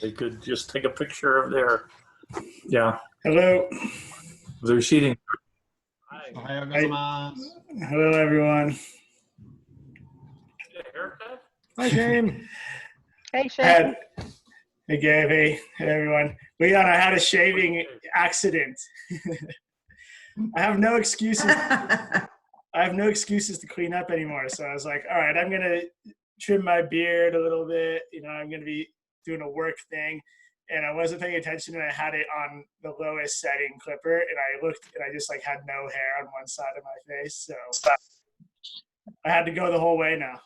They could just take a picture of their, yeah, Hello. their seating. Hi. Ohayou gozaimasu. Hello, everyone. Get a haircut? Hi, Shane. Hey, I Shane. had, hey, Gabe. Hey, everyone. Leon, I had a shaving accident. I have no excuses. I have no excuses to clean up anymore. So I was like, all right, I'm going to trim my beard a little bit. You know, I'm going to be doing a work thing. And I wasn't paying attention, and I had it on the lowest setting clipper. And I looked, and I just like had no hair on one side of my face. So I had to go the whole way now.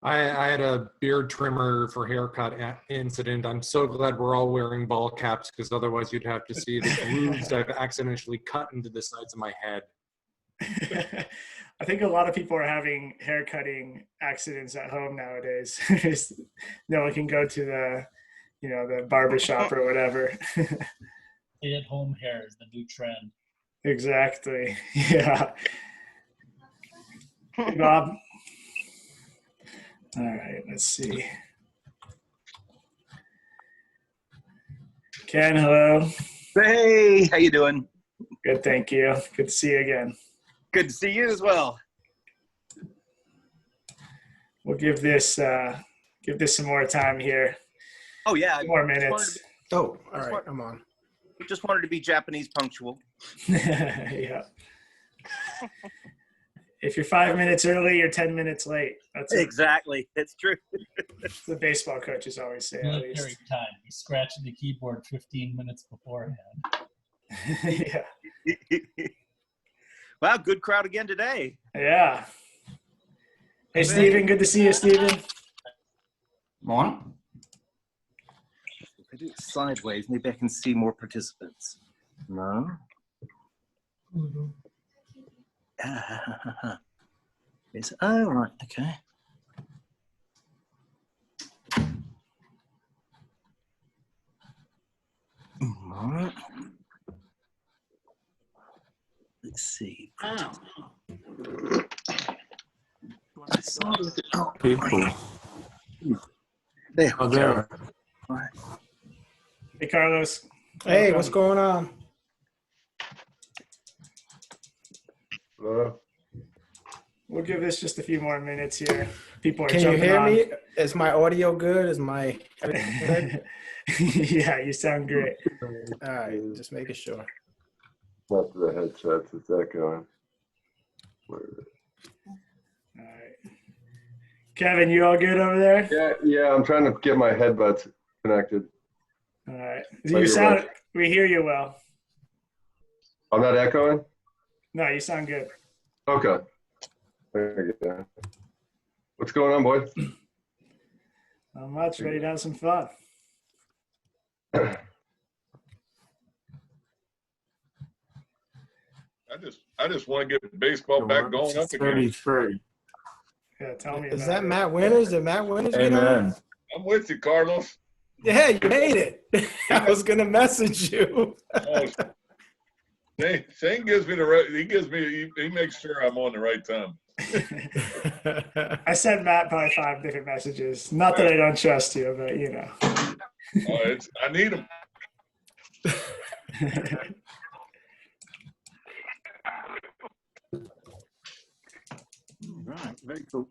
I had a beard trimmer for haircut incident. I'm so glad we're all wearing ball caps because otherwise you'd have to see the grooves I've accidentally cut into the sides of my head. I think a lot of people are having hair cutting accidents at home nowadays. No one can go to the barber shop or whatever. Stay-at-home hair is the new trend. Exactly. Yeah. Hey, Bob. All right, let's see. Ken, hello. Hey, how you doing? Good, thank you. Good to see you again. Good to see you as well. We'll give this some more time here. Oh yeah, More minutes. Oh, all right, I'm on. Just wanted to be Japanese punctual. Yeah. If you're 5 minutes early, you're 10 minutes late. That's Exactly, it's true. the baseball coaches always say, at Military least. time. He's scratching the keyboard 15 minutes beforehand. Yeah. Wow, good crowd again today. Yeah. Hey, Steven. Good to see you, Steven. Morning. If I do it sideways, maybe I can see more participants. No. It's, oh, right, okay. All right. Let's see. People. There Oh, we go. there. All right. Hey, Carlos. Hey, what's going on? We'll give this just a few more minutes here. People are Can you jumping hear on. me? Is my audio good? Is my good? Yeah, you sound great. All right, just making sure. Not the headsets, it's echoing. All right. Kevin, you all good over there? Yeah, I'm trying to get my headbuds connected. All right. you're right. We hear you well. I'm not echoing? No, you sound good. Okay. There you go. What's going on, boys? Not much. Ready to have some fun. I just want to get baseball back going up again. 33. Yeah, tell me Is about that it. Matt Winters? Did Matt Winters get on? Amen. I'm with you, Carlos. Yeah, you made it. I was gonna message you. Oh, Shane gives me the right. He makes sure I'm on the right time. I sent Matt probably 5 different messages. Not that I don't trust you, but you know. I need him. Right, very cool.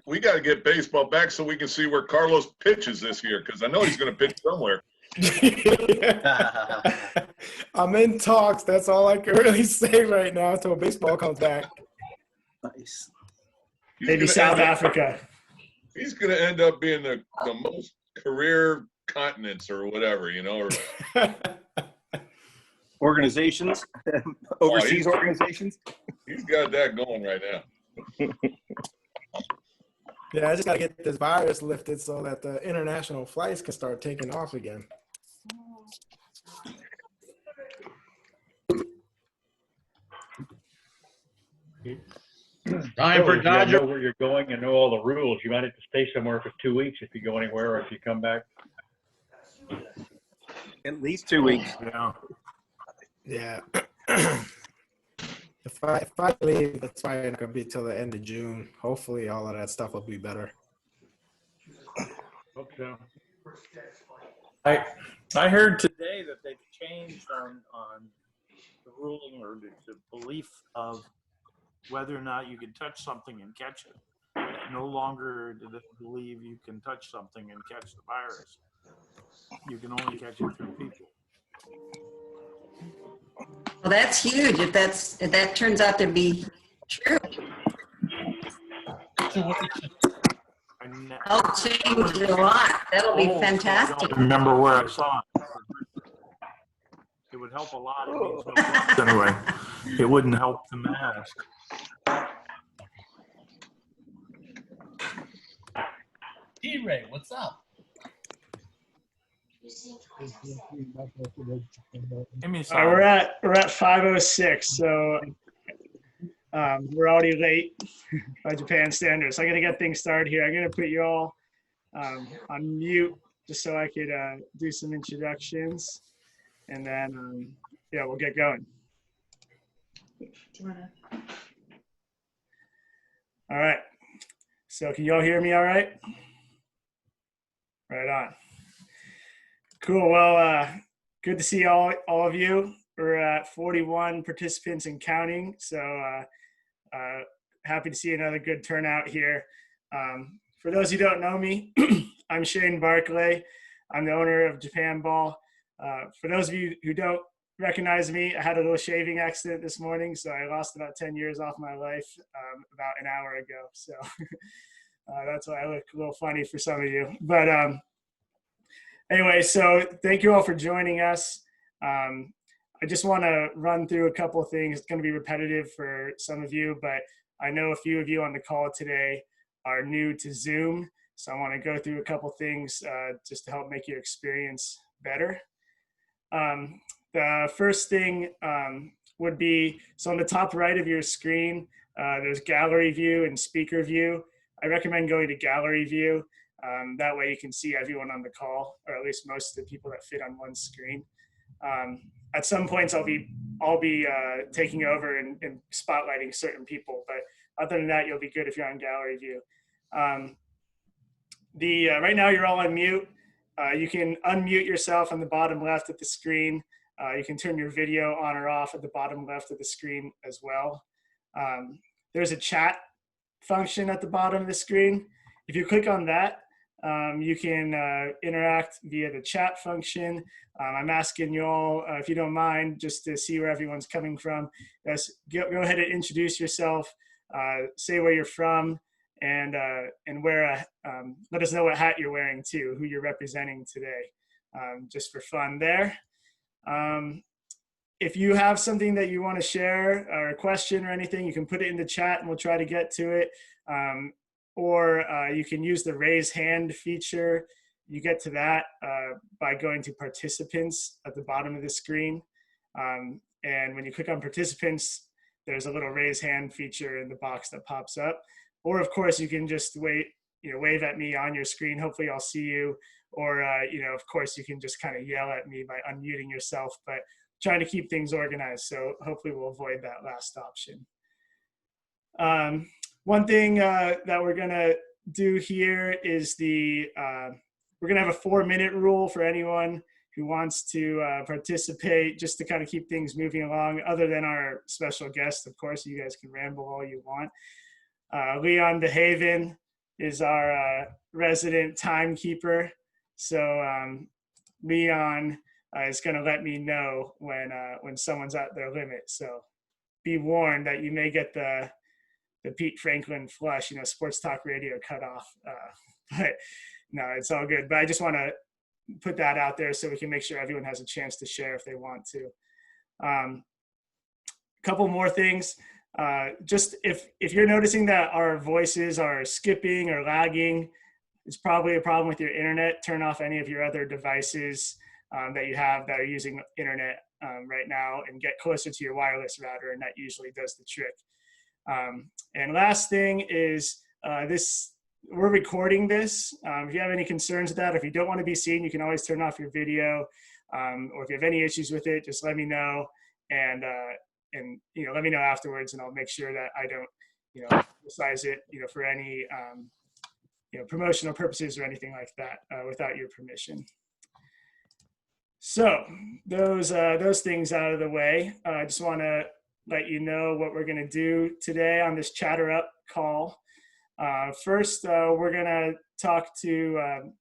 We got to get baseball back so we can see where Carlos pitches this year, because I know he's going to pitch somewhere. I'm in talks. That's all I can really say right now until baseball comes back. Nice. Maybe South Africa. He's going to end up being the most career continents or whatever, you know. Or, Organizations, overseas organizations. He's got that going right now. Yeah, I just gotta get this virus lifted so that the international flights can start taking off again. Time for If you know Dodger. where you're going and know all the rules, you might have to stay somewhere for 2 weeks if you go anywhere or if you come back. At least 2 weeks. Yeah. Yeah. If I leave, it's probably not gonna be till the end of June. Hopefully, all of that stuff will be better. Hope so. I heard today that they've changed on the ruling or the belief of whether or not you can touch something and catch it. No longer do they believe you can touch something and catch the virus. You can only catch it through people. Well, that's huge if that turns out to be true. So what I'll change it a lot. That'll be I fantastic. don't remember where I saw it. It would help a lot. It means no mask anyway. It wouldn't help the mask. T-Ray, what's up? Give me All some. right, we're at 5:06, so we're already late by Japan standards. So I'm gonna get things started here. I'm gonna put you all on mute just so I could do some introductions, and then yeah, we'll get going. All right. So can you all hear me all right? Right on. Cool. Well, good to see all of you. We're at 41 participants and counting. So happy to see another good turnout here. For those who don't know me, I'm Shane Barclay. I'm the owner of Japan Ball. For those of you who don't recognize me, I had a little shaving accident this morning, so I lost about 10 years off my life about an hour ago. So that's why I look a little funny for some of you. But anyway, so thank you all for joining us. I just want to run through a couple of things. It's going to be repetitive for some of you, but I know a few of you on the call today are new to Zoom. So I want to go through a couple things just to help make your experience better. The first thing would be, so on the top right of your screen, there's gallery view and speaker view. I recommend going to gallery view. That way you can see everyone on the call, or at least most of the people that fit on one screen. At some points I'll be taking over and spotlighting certain people, but other than that, you'll be good if you're on gallery view. Right now you're all on mute. You can unmute yourself on the bottom left of the screen. You can turn your video on or off at the bottom left of the screen as well. There's a chat function at the bottom of the screen. If you click on that, you can interact via the chat function. I'm asking you all, if you don't mind, just to see where everyone's coming from, go ahead and introduce yourself, say where you're from, and let us know what hat you're wearing too, who you're representing today, just for fun there. If you have something that you want to share or a question or anything, you can put it in the chat and we'll try to get to it. Or you can use the raise hand feature. You get to that by going to participants at the bottom of the screen. And when you click on participants, there's a little raise hand feature in the box that pops up. Or of course, you can just wave at me on your screen. Hopefully I'll see you. Or, of course, you can just kind of yell at me by unmuting yourself, but trying to keep things organized. So hopefully we'll avoid that last option. One thing that we're going to do here is we're going to have a 4-minute rule for anyone who wants to participate, just to kind of keep things moving along, other than our special guest. Of course, you guys can ramble all you want. Leon DeHaven is our resident timekeeper. So Leon is going to let me know when someone's at their limit. So be warned that you may get the Pete Franklin flush, sports talk radio cutoff. But no, it's all good. But I just want to put that out there so we can make sure everyone has a chance to share if they want to. A couple more things. Just if you're noticing that our voices are skipping or lagging, it's probably a problem with your internet. Turn off any of your other devices that you have that are using internet right now and get closer to your wireless router, and that usually does the trick. And last thing is we're recording this. If you have any concerns with that, if you don't want to be seen, you can always turn off your video. Or if you have any issues with it, just let me know, and let me know afterwards, and I'll make sure that I don't criticize it for any promotional purposes or anything like that without your permission. So those things out of the way, I just want to let you know what we're going to do today on this Chatter Up call. First, we're going to talk to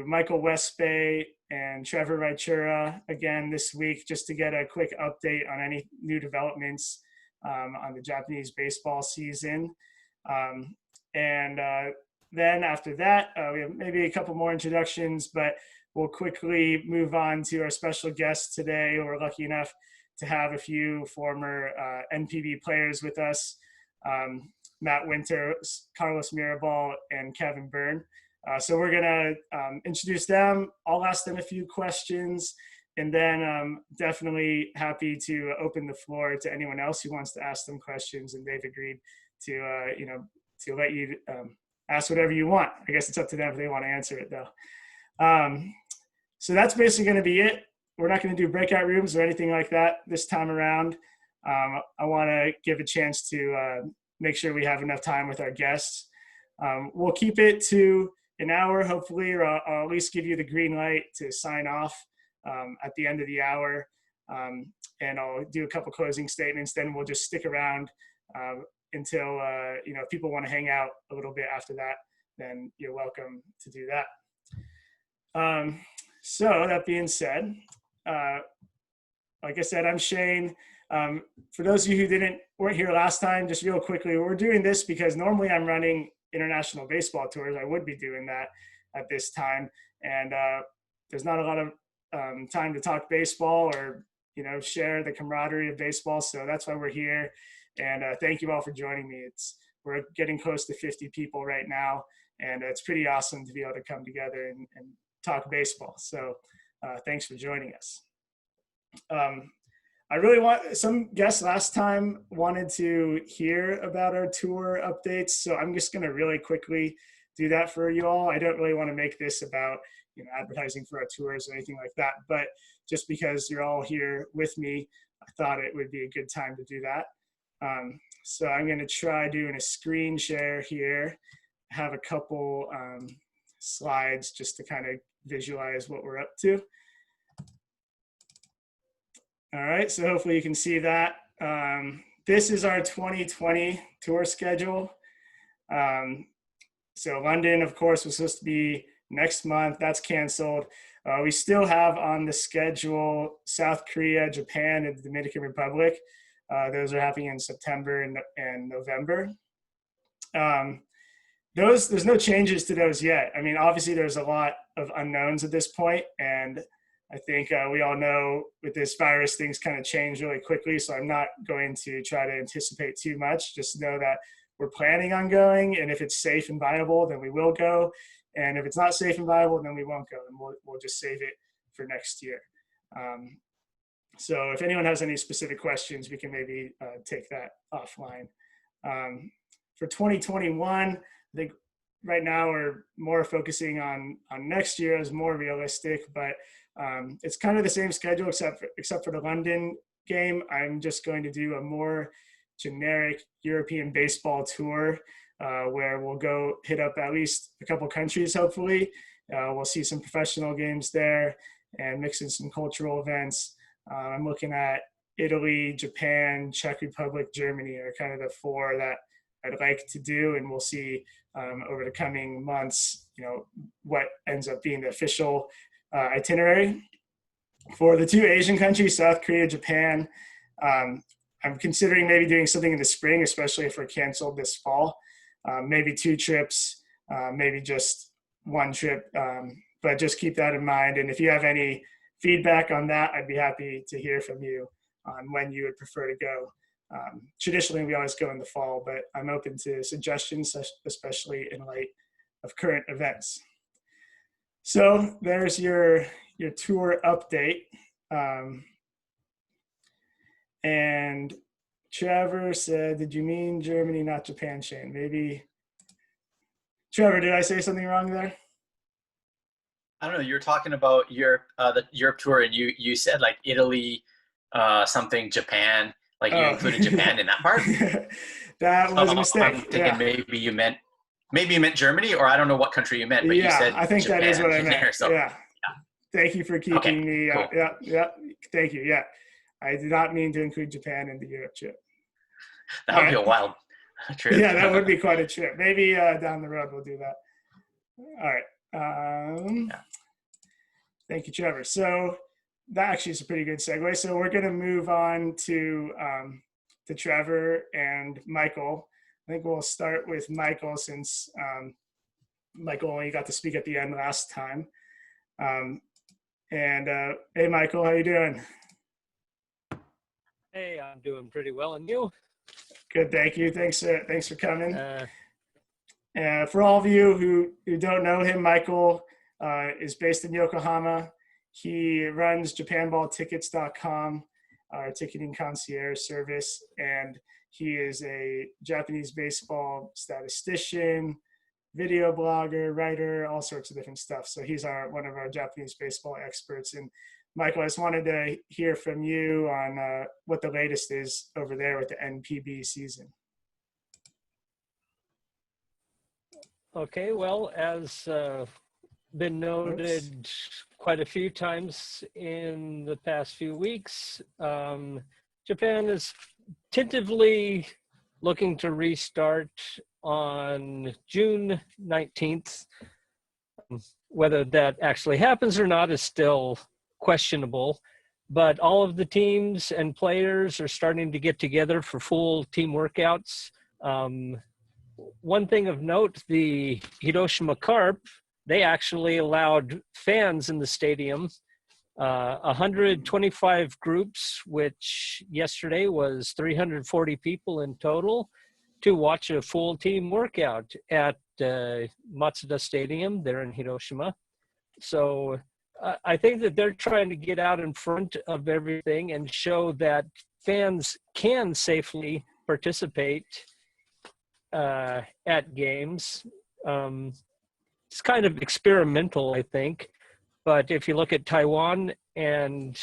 Michael Westbay and Trevor Ventura again this week, just to get a quick update on any new developments on the Japanese baseball season. And then after that, we have maybe a couple more introductions, but we'll quickly move on to our special guest today. We're lucky enough to have a few former NPB players with us, Matt Winter, Carlos Mirabal, and Kevin Byrne. So we're gonna introduce them. I'll ask them a few questions, and then definitely happy to open the floor to anyone else who wants to ask them questions. And they've agreed to to let you ask whatever you want. I guess it's up to them if they want to answer it though. So that's basically going to be it. We're not going to do breakout rooms or anything like that this time around. I want to give a chance to make sure we have enough time with our guests. We'll keep it to an hour, hopefully, or I'll at least give you the green light to sign off at the end of the hour. And I'll do a couple closing statements. Then we'll just stick around until, if people want to hang out a little bit after that, then you're welcome to do that. So that being said, like I said, I'm Shane. For those of you who weren't here last time, just real quickly, we're doing this because normally I'm running international baseball tours. I would be doing that at this time, and there's not a lot of time to talk baseball or share the camaraderie of baseball. So that's why we're here, and thank you all for joining me. We're getting close to 50 people right now, and it's pretty awesome to be able to come together and talk baseball. So thanks for joining us. I really some guests last time wanted to hear about our tour updates. So I'm just going to really quickly do that for you all. I don't really want to make this about, advertising for our tours or anything like that, but just because you're all here with me, I thought it would be a good time to do that. So I'm going to try doing a screen share here. I have a couple slides just to kind of visualize what we're up to. All right, so hopefully you can see that. This is our 2020 tour schedule. So London, of course, was supposed to be next month. That's canceled. We still have on the schedule South Korea, Japan, and the Dominican Republic. Those are happening in September and November. There's no changes to those yet. I mean, obviously there's a lot of unknowns at this point, and I think we all know with this virus, things kind of change really quickly. So I'm not going to try to anticipate too much. Just know that we're planning on going, and if it's safe and viable, then we will go. And if it's not safe and viable, then we won't go, and we'll just save it for next year. So if anyone has any specific questions, we can maybe take that offline. For 2021, I think right now we're more focusing on next year as more realistic, but it's kind of the same schedule except for the London game. I'm just going to do a more generic European baseball tour where we'll go hit up at least a couple countries, hopefully. We'll see some professional games there and mix in some cultural events. I'm looking at Italy, Japan, Czech Republic, Germany are kind of the four that I'd like to do, and we'll see over the coming months, what ends up being the official itinerary. For the two Asian countries, South Korea, Japan, I'm considering maybe doing something in the spring, especially if we're canceled this fall. Maybe 2 trips, maybe just 1 trip, but just keep that in mind. And if you have any feedback on that, I'd be happy to hear from you on when you would prefer to go. Traditionally, we always go in the fall, but I'm open to suggestions, especially in light of current events. So there's your tour update. And Trevor said, did you mean Germany, not Japan, Shane? Maybe. Trevor, did I say something wrong there? I don't know. You were talking about Europe, the Europe tour, and you said like Italy, something, Japan. Like you included Japan in that part. That was a mistake. I'm thinking maybe you meant maybe you meant Germany, or I don't know what country you meant, but you said I think Japan that is what I in meant. there, so Yeah. Thank you for keeping Okay, me. cool. Yeah. Thank you. Yeah. I did not mean to include Japan in the Europe trip. that would be a wild trip. Yeah, that would be quite a trip. Maybe down the road we'll do that. All right. Thank you, Trevor. So that actually is a pretty good segue. So we're going to move on to Trevor and Michael. I think we'll start with Michael since Michael only got to speak at the end last time. Hey, Michael, how you doing? Hey, I'm doing pretty well, and you? Good, thank you. Thanks for coming. For all of you who don't know him, Michael is based in Yokohama. He runs JapanBallTickets.com, our ticketing concierge service, and he is a Japanese baseball statistician, video blogger, writer, all sorts of different stuff. So he's one of our Japanese baseball experts. And Michael, I just wanted to hear from you on what the latest is over there with the NPB season. Okay, well, as been noted quite a few times in the past few weeks, Japan is tentatively looking to restart on June 19th. Whether that actually happens or not is still questionable, but all of the teams and players are starting to get together for full team workouts. One thing of note, the Hiroshima Carp, they actually allowed fans in the stadium, 125 groups, which yesterday was 340 people in total, to watch a full team workout at Matsuda Stadium there in Hiroshima. So I think that they're trying to get out in front of everything and show that fans can safely participate at games. It's kind of experimental, I think. But if you look at Taiwan, and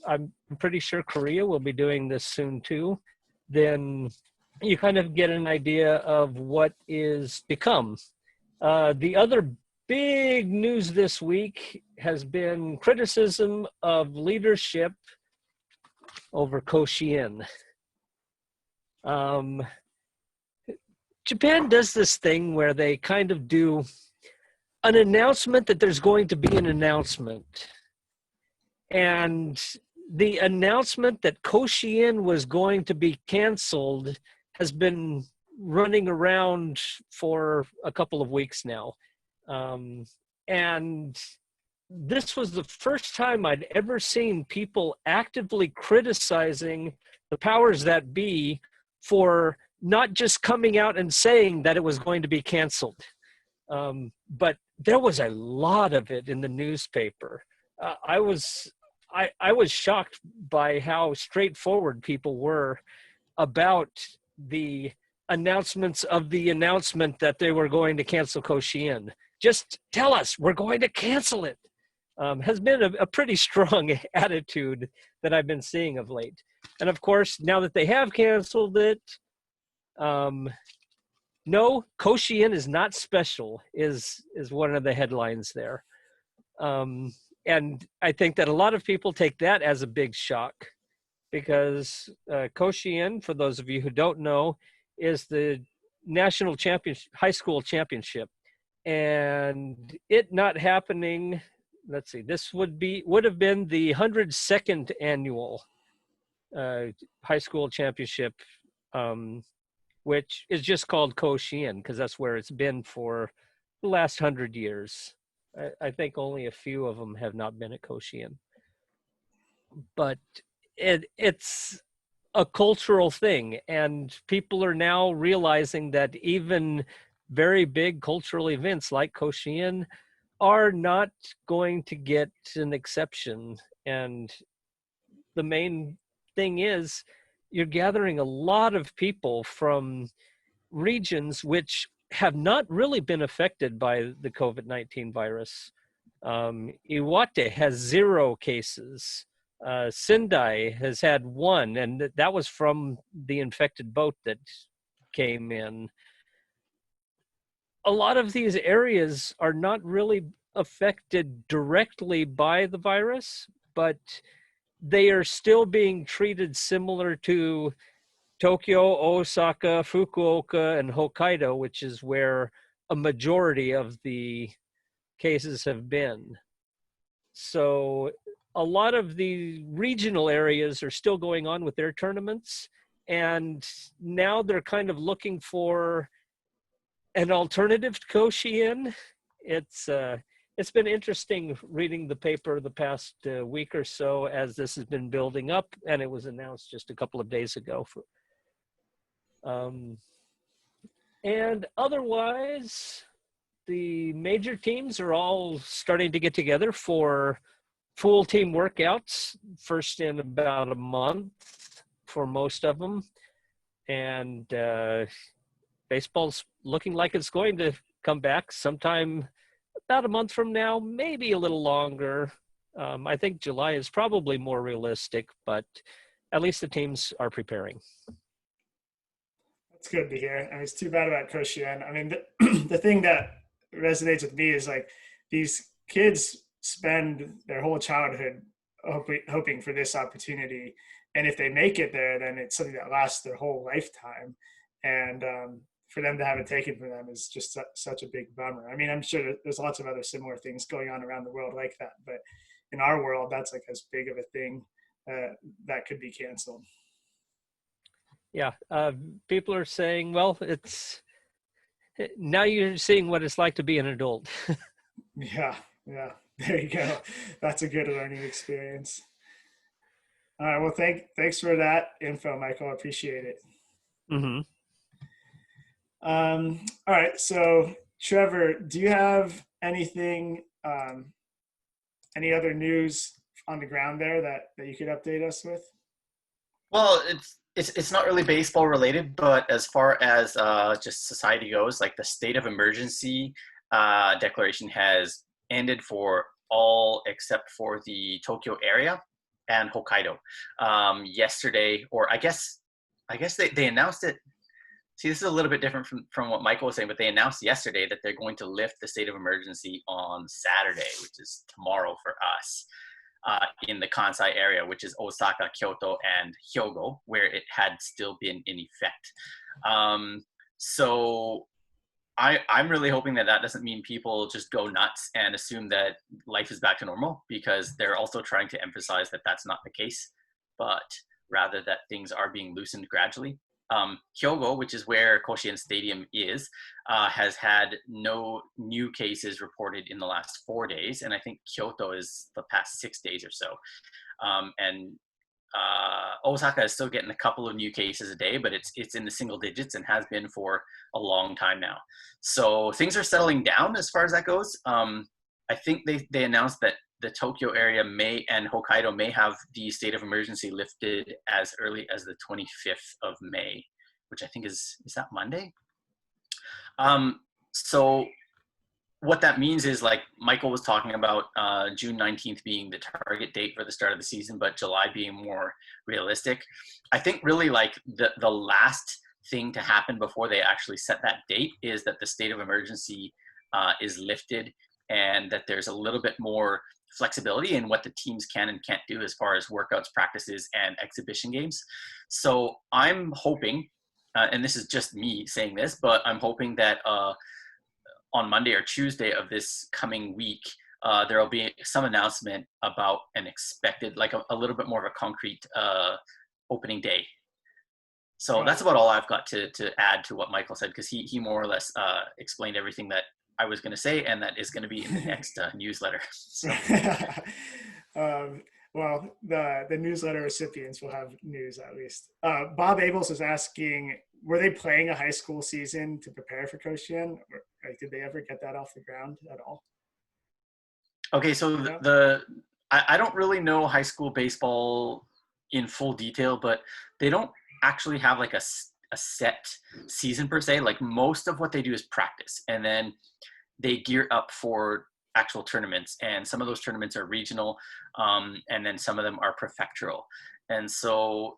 I'm pretty sure Korea will be doing this soon too, then you kind of get an idea of what is to come. The other big news this week has been criticism of leadership over Koshien. Japan does this thing where they kind of do an announcement that there's going to be an announcement. And the announcement that Koshien was going to be canceled has been running around for a couple of weeks now. And this was the first time I'd ever seen people actively criticizing the powers that be for not just coming out and saying that it was going to be canceled. But there was a lot of it in the newspaper. I was shocked by how straightforward people were about the announcements of the announcement that they were going to cancel Koshien. Just tell us, we're going to cancel it. Has been a pretty strong attitude that I've been seeing of late. And of course, now that they have canceled it, no, Koshien is not special, is one of the headlines there. And I think that a lot of people take that as a big shock, because Koshien, for those of you who don't know, is the national high school championship. And it not happening, let's see, this would have been the 102nd annual high school championship, which is just called Koshien because that's where it's been for the last 100 years. I think only a few of them have not been at Koshien. But it's a cultural thing, and people are now realizing that even very big cultural events like Koshien are not going to get an exception. And the main thing is you're gathering a lot of people from regions which have not really been affected by the COVID-19 virus. Iwate has 0 cases. Sendai has had 1, and that was from the infected boat that came in. a lot of these areas are not really affected directly by the virus, but they are still being treated similar to Tokyo, Osaka, Fukuoka, and Hokkaido, which is where a majority of the cases have been. So a lot of the regional areas are still going on with their tournaments, and now they're kind of looking for an alternative to Koshien. It's been interesting reading the paper the past week or so as this has been building up, and it was announced just a couple of days ago. And otherwise, the major teams are all starting to get together for full team workouts, first in about a month for most of them. And baseball's looking like it's going to come back sometime about a month from now, maybe a little longer. I think July is probably more realistic, but at least the teams are preparing. That's good to hear. I mean, it's too bad about Koshien. I mean, the thing that resonates with me is like these kids spend their whole childhood hoping for this opportunity, and if they make it there, then it's something that lasts their whole lifetime. And for them to have it taken from them is just such a big bummer. I mean, I'm sure that there's lots of other similar things going on around the world like that, but in our world, that's like as big of a thing that could be canceled. Yeah, people are saying, well, now you're seeing what it's like to be an adult. Yeah, there you go. That's a good learning experience. All right, well, thanks for that info, Michael. I appreciate it. Mm-hmm. All right, so Trevor, do you have anything, any other news on the ground there that you could update us with? Well, it's not really baseball related, but as far as just society goes, like the state of emergency declaration has ended for all except for the Tokyo area and Hokkaido yesterday, or I guess they announced it. See, this is a little bit different from what Michael was saying, but they announced yesterday that they're going to lift the state of emergency on Saturday, which is tomorrow for us, in the Kansai area, which is Osaka, Kyoto, and Hyogo, where it had still been in effect. So I'm really hoping that doesn't mean people just go nuts and assume that life is back to normal, because they're also trying to emphasize that that's not the case, but rather that things are being loosened gradually. Hyogo, which is where Koshien Stadium is, has had no new cases reported in the last 4 days, and I think Kyoto is the past 6 days or so. And Osaka is still getting a couple of new cases a day, but it's in the single digits and has been for a long time now. So things are settling down as far as that goes. I think they announced that the Tokyo area and Hokkaido may have the state of emergency lifted as early as the 25th of May, which I think is that Monday? So what that means is, like Michael was talking about, June 19th being the target date for the start of the season, but July being more realistic. I think really like the last thing to happen before they actually set that date is that the state of emergency is lifted, and that there's a little bit more flexibility in what the teams can and can't do as far as workouts, practices, and exhibition games. So I'm hoping, and this is just me saying this, but I'm hoping that on Monday or Tuesday of this coming week, there will be some announcement about an expected, like a little bit more of a concrete opening day. So that's about all I've got to add to what Michael said, because he more or less explained everything that I was going to say, and that is going to be in the next newsletter. So. Well, the newsletter recipients will have news at least. Bob Abels is asking, were they playing a high school season to prepare for Koshien? Or, like, did they ever get that off the ground at all? Okay, so I don't really know high school baseball in full detail, but they don't actually have like a set season per se. Like most of what they do is practice, and then they gear up for actual tournaments, and some of those tournaments are regional, and then some of them are prefectural. And so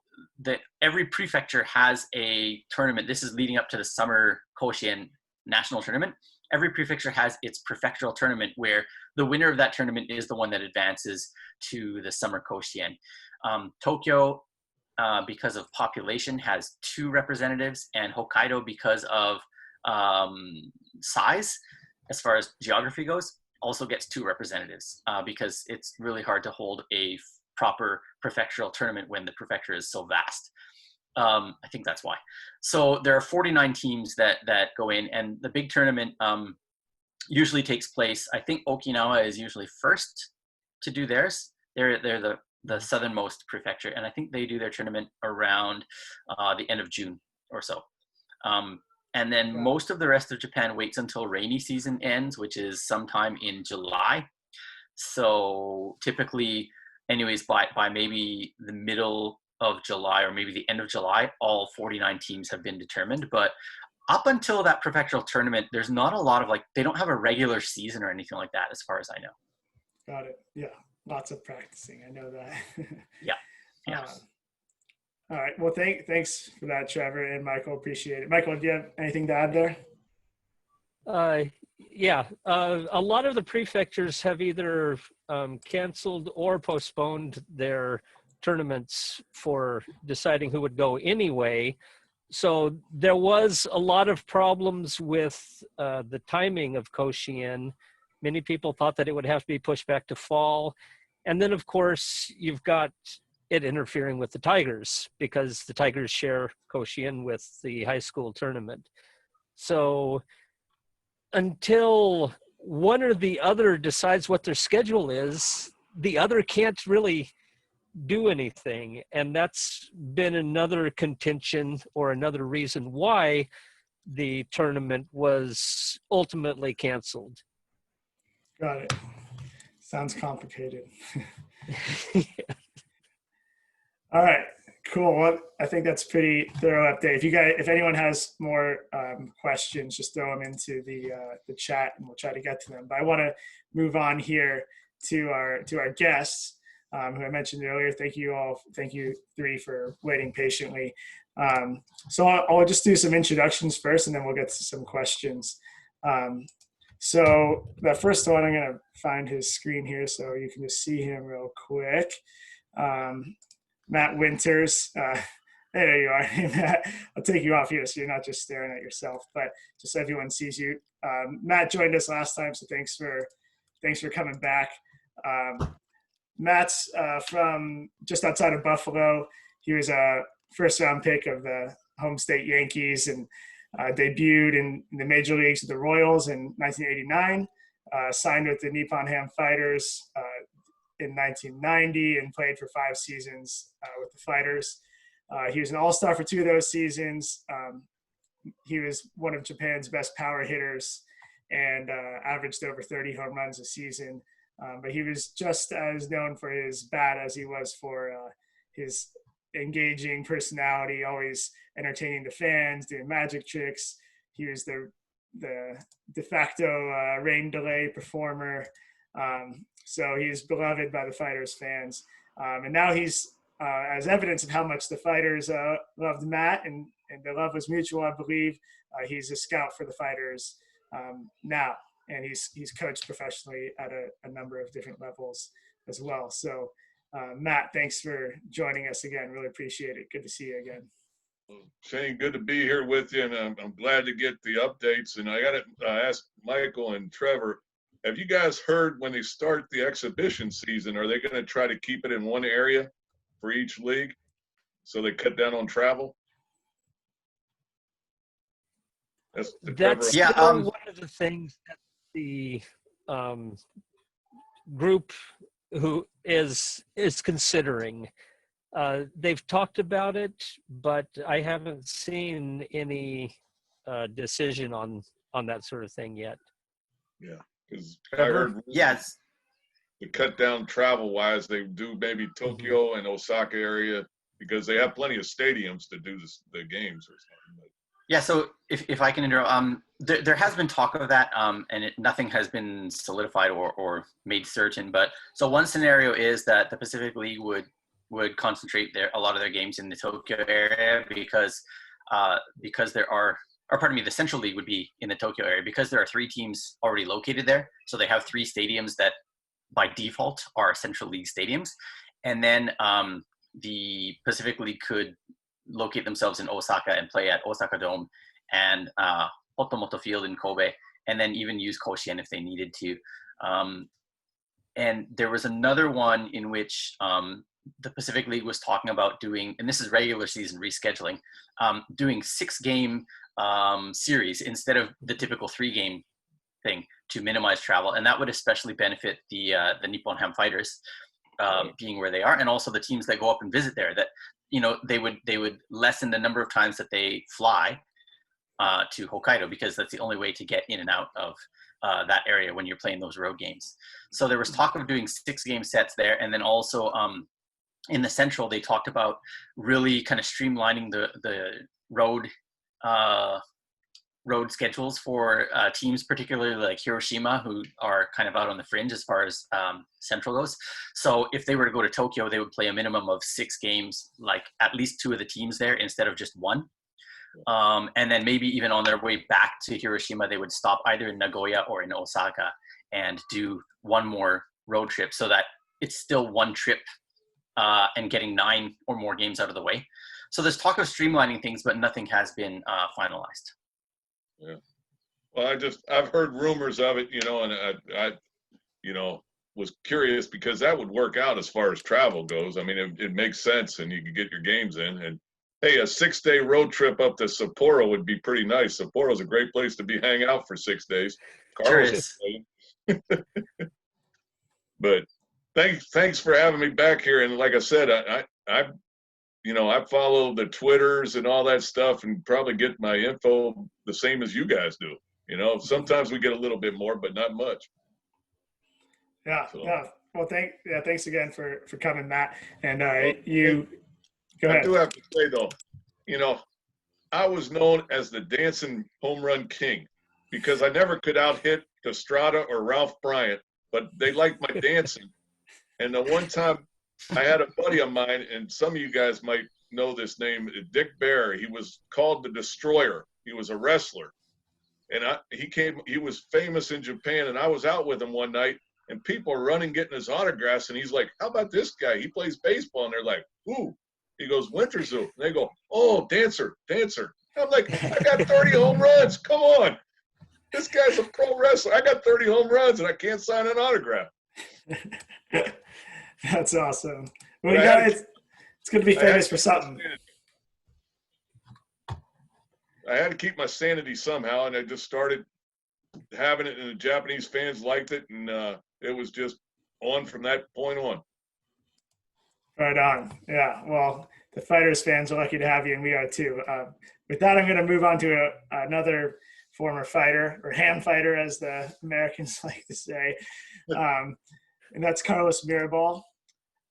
every prefecture has a tournament. This is leading up to the summer Koshien national tournament, every prefecture has its prefectural tournament where the winner of that tournament is the one that advances to the Summer Koshien. Tokyo, because of population, has 2 representatives, and Hokkaido, because of size, as far as geography goes, also gets 2 representatives because it's really hard to hold a proper prefectural tournament when the prefecture is so vast. I think that's why. So there are 49 teams that go in, and the big tournament usually takes place. I think Okinawa is usually first to do theirs. They're the southernmost prefecture, and I think they do their tournament around the end of June or so. And then most of the rest of Japan waits until rainy season ends, which is sometime in July. So typically, anyways, by maybe the middle of July or maybe the end of July, all 49 teams have been determined. But up until that prefectural tournament, there's not a lot of they don't have a regular season or anything like that, as far as I know. Got it. Yeah. Lots of practicing. I know that. Yeah. All right. Well, thanks for that, Trevor and Michael. Appreciate it. Michael, do you have anything to add there? Yeah. A lot of the prefectures have either canceled or postponed their tournaments for deciding who would go anyway. So there was a lot of problems with the timing of Koshien. Many people thought that it would have to be pushed back to fall. And then, of course, you've got it interfering with the Tigers because the Tigers share Koshien with the high school tournament. So until one or the other decides what their schedule is, the other can't really do anything. And that's been another contention or another reason why the tournament was ultimately canceled. Got it. Sounds complicated. All right, cool. Well, I think that's pretty thorough update. If anyone has more questions, just throw them into the chat, and we'll try to get to them. But I want to move on here to our guests, who I mentioned earlier. Thank you 3 for waiting patiently. So I'll just do some introductions first, and then we'll get to some questions. So the first one, I'm going to find his screen here so you can just see him real quick. Matt Winters. There you are. Matt, I'll take you off here so you're not just staring at yourself, but just so everyone sees you. Matt joined us last time, so thanks for coming back. Matt's from just outside of Buffalo. He was a first-round pick of the home state Yankees and debuted in the major leagues with the Royals in 1989, signed with the Nippon Ham Fighters in 1990 and played for 5 seasons with the Fighters. He was an all-star for 2 of those seasons. He was one of Japan's best power hitters and averaged over 30 home runs a season. But he was just as known for his bat as he was for his engaging personality, always entertaining the fans, doing magic tricks. He was the de facto rain delay performer. So he's beloved by the Fighters fans. And now he's, as evidence of how much the Fighters loved Matt, and the love was mutual, I believe, he's a scout for the Fighters now. And he's coached professionally at a number of different levels as well. So Matt, thanks for joining us again. Really appreciate it. Good to see you again. Shane, good to be here with you, and I'm glad to get the updates. And I got to ask Michael and Trevor, have you guys heard when they start the exhibition season, are they going to try to keep it in one area for each league so they cut down on travel? That's Trevor. One of the things that the group who is considering. They've talked about it, but I haven't seen any decision on that sort of thing yet. Yeah, because I heard yes, to cut down travel-wise, they do maybe Tokyo and Osaka area because they have plenty of stadiums to do the games or something. But. Yeah, so if I can interrupt, there has been talk of that, and nothing has been solidified or made certain. But so one scenario is that the Pacific League would concentrate a lot of their games in the Tokyo area because there are or pardon me, the Central League would be in the Tokyo area because there are 3 teams already located there. So they have 3 stadiums that by default are Central League stadiums. And then the Pacific League could locate themselves in Osaka and play at Osaka Dome and Otomoto Field in Kobe, and then even use Koshien if they needed to. And there was another one in which the Pacific League was talking about doing, and this is regular season rescheduling, doing 6-game series instead of the typical 3-game thing to minimize travel. And that would especially benefit the Nippon Ham Fighters being where they are, and also the teams that go up and visit there, that, you know, they would lessen the number of times that they fly to Hokkaido, because that's the only way to get in and out of that area when you're playing those road games. So there was talk of doing 6-game sets there. And then also in the Central, they talked about really kind of streamlining the road schedules for teams, particularly like Hiroshima, who are kind of out on the fringe as far as Central goes. So if they were to go to Tokyo, they would play a minimum of 6 games, like at least 2 of the teams there instead of just 1. And then maybe even on their way back to Hiroshima, they would stop either in Nagoya or in Osaka and do 1 more road trip, so that it's still 1 trip and getting 9 or more games out of the way. So there's talk of streamlining things, but nothing has been finalized. Yeah. Well, I've heard rumors of it, you know, and I was curious because that would work out as far as travel goes. I mean, it makes sense, and you could get your games in. And hey, a 6-day road trip up to Sapporo would be pretty nice. Sapporo's a great place to be hang out for 6 days. Sure is. But thanks for having me back here. And like I said, I follow the Twitters and all that stuff, and probably get my info the same as you guys do. You know, sometimes we get a little bit more, but not much. Yeah. So. Yeah. Well, thanks again for coming, Matt. And you go ahead. I do have to say though, you know, I was known as the dancing home run king because I never could out-hit Estrada or Ralph Bryant, but they liked my dancing. And the one time I had a buddy of mine, and some of you guys might know this name, Dick Bear. He was called the Destroyer. He was a wrestler. And he was famous in Japan, and I was out with him one night, and people are running, getting his autographs, and he's like, how about this guy? He plays baseball. And they're like, who? He goes, Winterzu. And they go, oh, dancer. I'm like, I got 30 home runs. Come on. This guy's a pro wrestler. I got 30 home runs, and I can't sign an autograph. That's awesome. Well, it's going to be famous for something. I had to keep my sanity somehow, and I just started having it, and the Japanese fans liked it, and it was just on from that point on. Right on. Yeah. Well, the Fighters fans are lucky to have you, and we are too. With that, I'm going to move on to another former fighter, or ham fighter, as the Americans like to say. And that's Carlos Mirabal.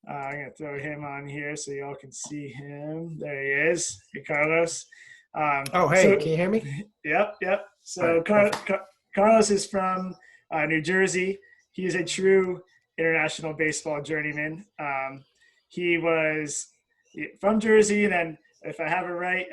I'm going to throw him on here so y'all can see him. There he is. Hey, Carlos. Can you hear me? Yep. So Carlos is from New Jersey. He is a true international baseball journeyman. He was from Jersey, and then, if I have it right,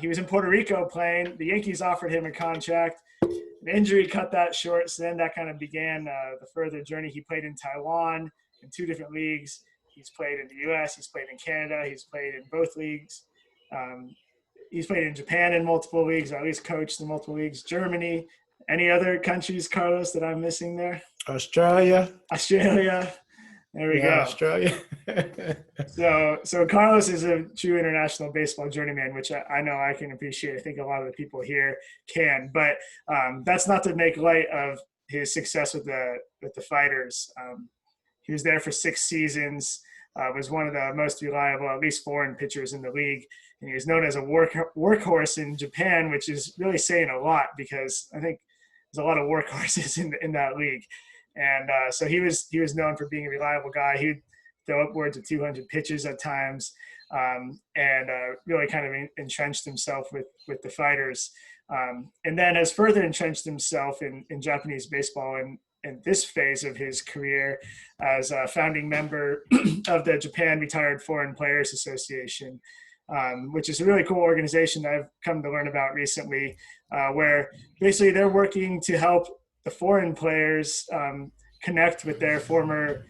he was in Puerto Rico playing. The Yankees offered him a contract. An injury cut that short, so then that kind of began the further journey. He played in Taiwan in 2 different leagues. He's played in the U.S. He's played in Canada. He's played in both leagues. He's played in Japan in multiple leagues, or at least coached in multiple leagues. Germany. Any other countries, Carlos, that I'm missing there? Australia. There we go. Australia. So Carlos is a true international baseball journeyman, which I know I can appreciate. I think a lot of the people here can, but that's not to make light of his success with the Fighters. He was there for 6 seasons, was one of the most reliable, at least foreign pitchers in the league. And he was known as a workhorse in Japan, which is really saying a lot, because I think there's a lot of workhorses in that league. And so he was known for being a reliable guy. He'd throw upwards of 200 pitches at times, and really kind of entrenched himself with the Fighters. And then has further entrenched himself in Japanese baseball in this phase of his career as a founding member of the Japan Retired Foreign Players Association. which is a really cool organization that I've come to learn about recently, where basically they're working to help the foreign players connect with their former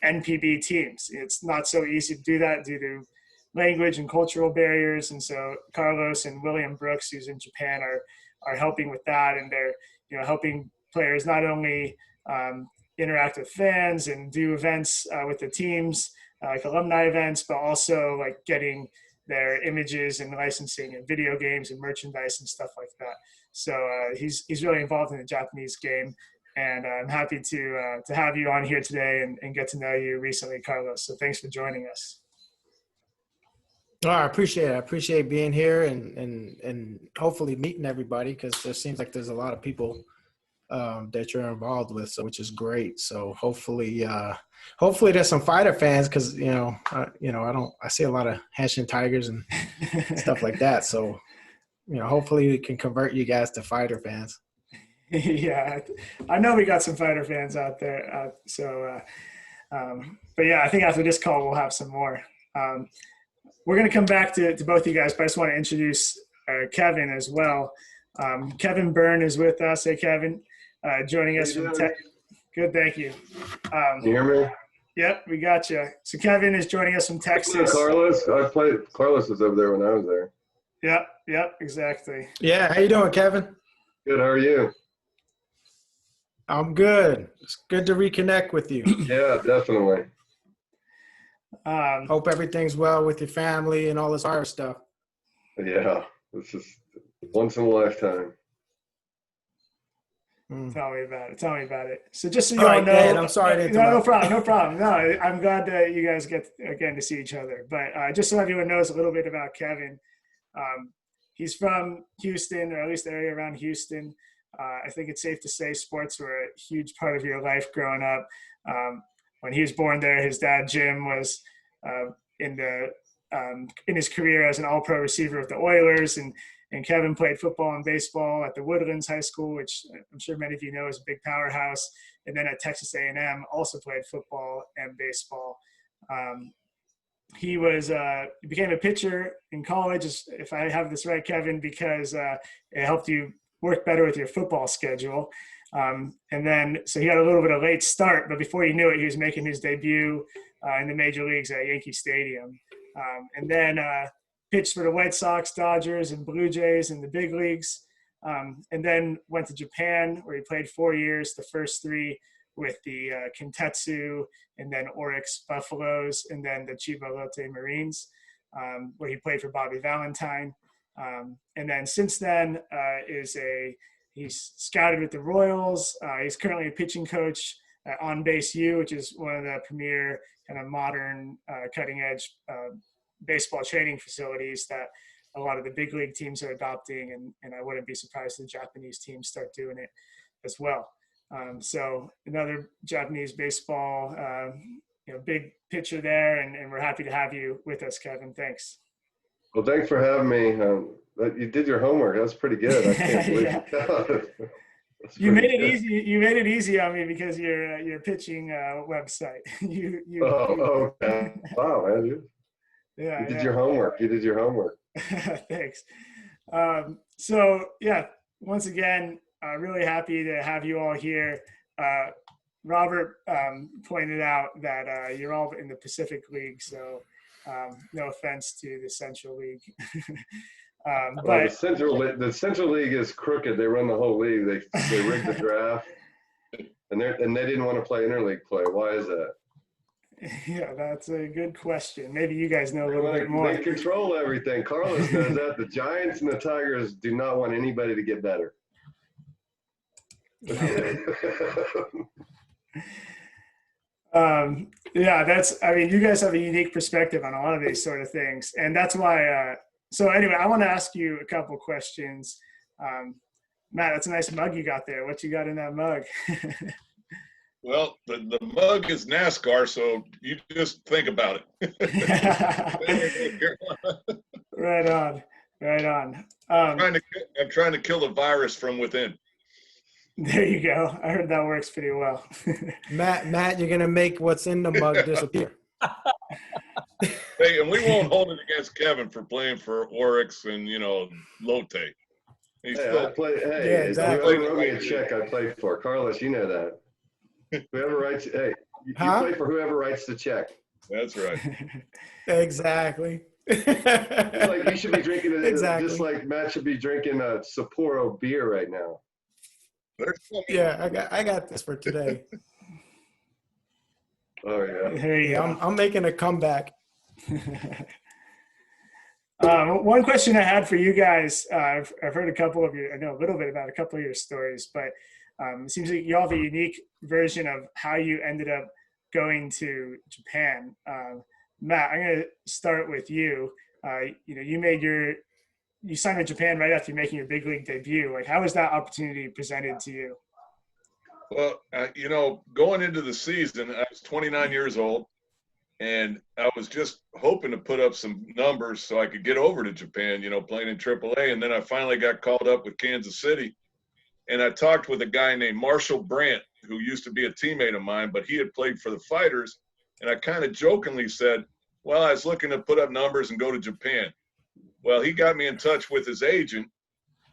NPB teams. It's not so easy to do that due to language and cultural barriers. And so Carlos and William Brooks, who's in Japan, are helping with that. And they're, helping players not only interact with fans and do events with the teams, like alumni events, but also like getting their images and licensing and video games and merchandise and stuff like that. So he's really involved in the Japanese game. And I'm happy to have you on here today and get to know you recently, Carlos. So thanks for joining us. Oh, I appreciate it. I appreciate being here and hopefully meeting everybody, because there seems like there's a lot of people that you're involved with, so which is great. So hopefully there's some fighter fans, because I see a lot of Hanshin Tigers and stuff like that. So hopefully we can convert you guys to fighter fans. Yeah, I know we got some fighter fans out there. But yeah, I think after this call we'll have some more. We're going to come back to both of you guys, but I just want to introduce Kevin as well. Kevin Byrne is with us. Hey, Kevin, joining us from Tech. Good, thank you. You hear me? Yep, we got you. So Kevin is joining us from Texas. Carlos, Carlos was over there when I was there. Yep, exactly. Yeah, how you doing, Kevin? Good, how are you? I'm good. It's good to reconnect with you. Yeah, definitely. Hope everything's well with your family and all this other stuff. Yeah, this is once in a lifetime. Tell me about it. So just so you all all right, know, Dad, I'm sorry to interrupt. No problem. No, I'm glad that you guys get again to see each other. But just so everyone knows a little bit about Kevin, he's from Houston, or at least the area around Houston. I think it's safe to say sports were a huge part of your life growing up. When he was born there, his dad Jim was in his career as an All-Pro receiver with the Oilers, and Kevin played football and baseball at the Woodlands High School, which I'm sure many of you know is a big powerhouse. And then at Texas A&M, also played football and baseball. He became a pitcher in college, if I have this right, Kevin, because it helped you work better with your football schedule. And then, so he had a little bit of late start, but before you knew it, he was making his debut in the major leagues at Yankee Stadium. And then pitched for the White Sox, Dodgers, and Blue Jays in the big leagues. And then went to Japan, where he played 4 years, the first 3 with the Kintetsu, and then Oryx Buffaloes, and then the Chiba Lotte Marines, where he played for Bobby Valentine. And then since then he's scouted with the Royals. He's currently a pitching coach at On Base U, which is one of the premier kind of modern cutting edge baseball training facilities that a lot of the big league teams are adopting. And I wouldn't be surprised if the Japanese teams start doing it as well. So another Japanese baseball, big pitcher there, and we're happy to have you with us, Kevin. Thanks. Well, thanks for having me. You did your homework. That's pretty good. I can't believe it. You made it easy. You made it easy on me because your pitching website. Okay. Wow, man. You did your homework. You did your homework. Thanks. So yeah, once again, really happy to have you all here. Robert pointed out that you're all in the Pacific League, so no offense to the Central League. But the Central League is crooked. They run the whole league. They rigged the draft, and they didn't want to play interleague play. Why is that? Yeah, that's a good question. Maybe you guys know a little bit more. They control everything. Carlos knows that. The Giants and the Tigers do not want anybody to get better. You guys have a unique perspective on a lot of these sort of things. And that's why, so anyway, I want to ask you a couple questions. Matt, that's a nice mug you got there. What you got in that mug? Well, the mug is NASCAR, so you just think about it. Right on. I'm trying to kill the virus from within. There you go. I heard that works pretty well. Matt, you're gonna make what's in the mug disappear. Hey, and we won't hold it against Kevin for playing for Oryx and, Lotte. He's Hey, still, I play. Yeah, Hey, exactly. whoever wrote me a check, I played for. Carlos, you know that. Whoever writes, hey, you Huh? play for whoever writes the check. that's right. Exactly. Like you should be drinking it, Exactly. just like Matt should be drinking a Sapporo beer right now. There's some- Yeah, I got this for today. Oh yeah. There you Yeah, go. I'm making a comeback. One question I had for you guys, I've heard a couple of your, I know a little bit about a couple of your stories, but it seems like you all have a unique version of how you ended up going to Japan. Matt, I'm going to start with you. You signed with Japan right after making your big league debut. Like, how was that opportunity presented to you? Well, going into the season, I was 29 years old, and I was just hoping to put up some numbers so I could get over to Japan, playing in AAA. And then I finally got called up with Kansas City. And I talked with a guy named Marshall Brandt, who used to be a teammate of mine, but he had played for the Fighters. And I kind of jokingly said, well, I was looking to put up numbers and go to Japan. Well, he got me in touch with his agent.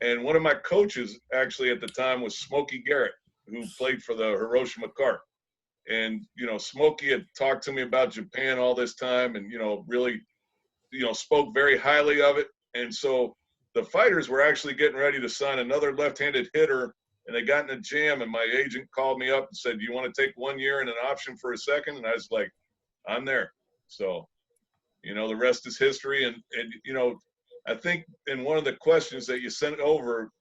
And one of my coaches actually at the time was Smokey Garrett, who played for the Hiroshima Carp. And, Smokey had talked to me about Japan all this time and, really, spoke very highly of it. And so the Fighters were actually getting ready to sign another left-handed hitter, and they got in a jam, and my agent called me up and said, do you want to take 1 year and an option for a second? And I was like, I'm there. So, the rest is history. And I think in one of the questions that you sent over,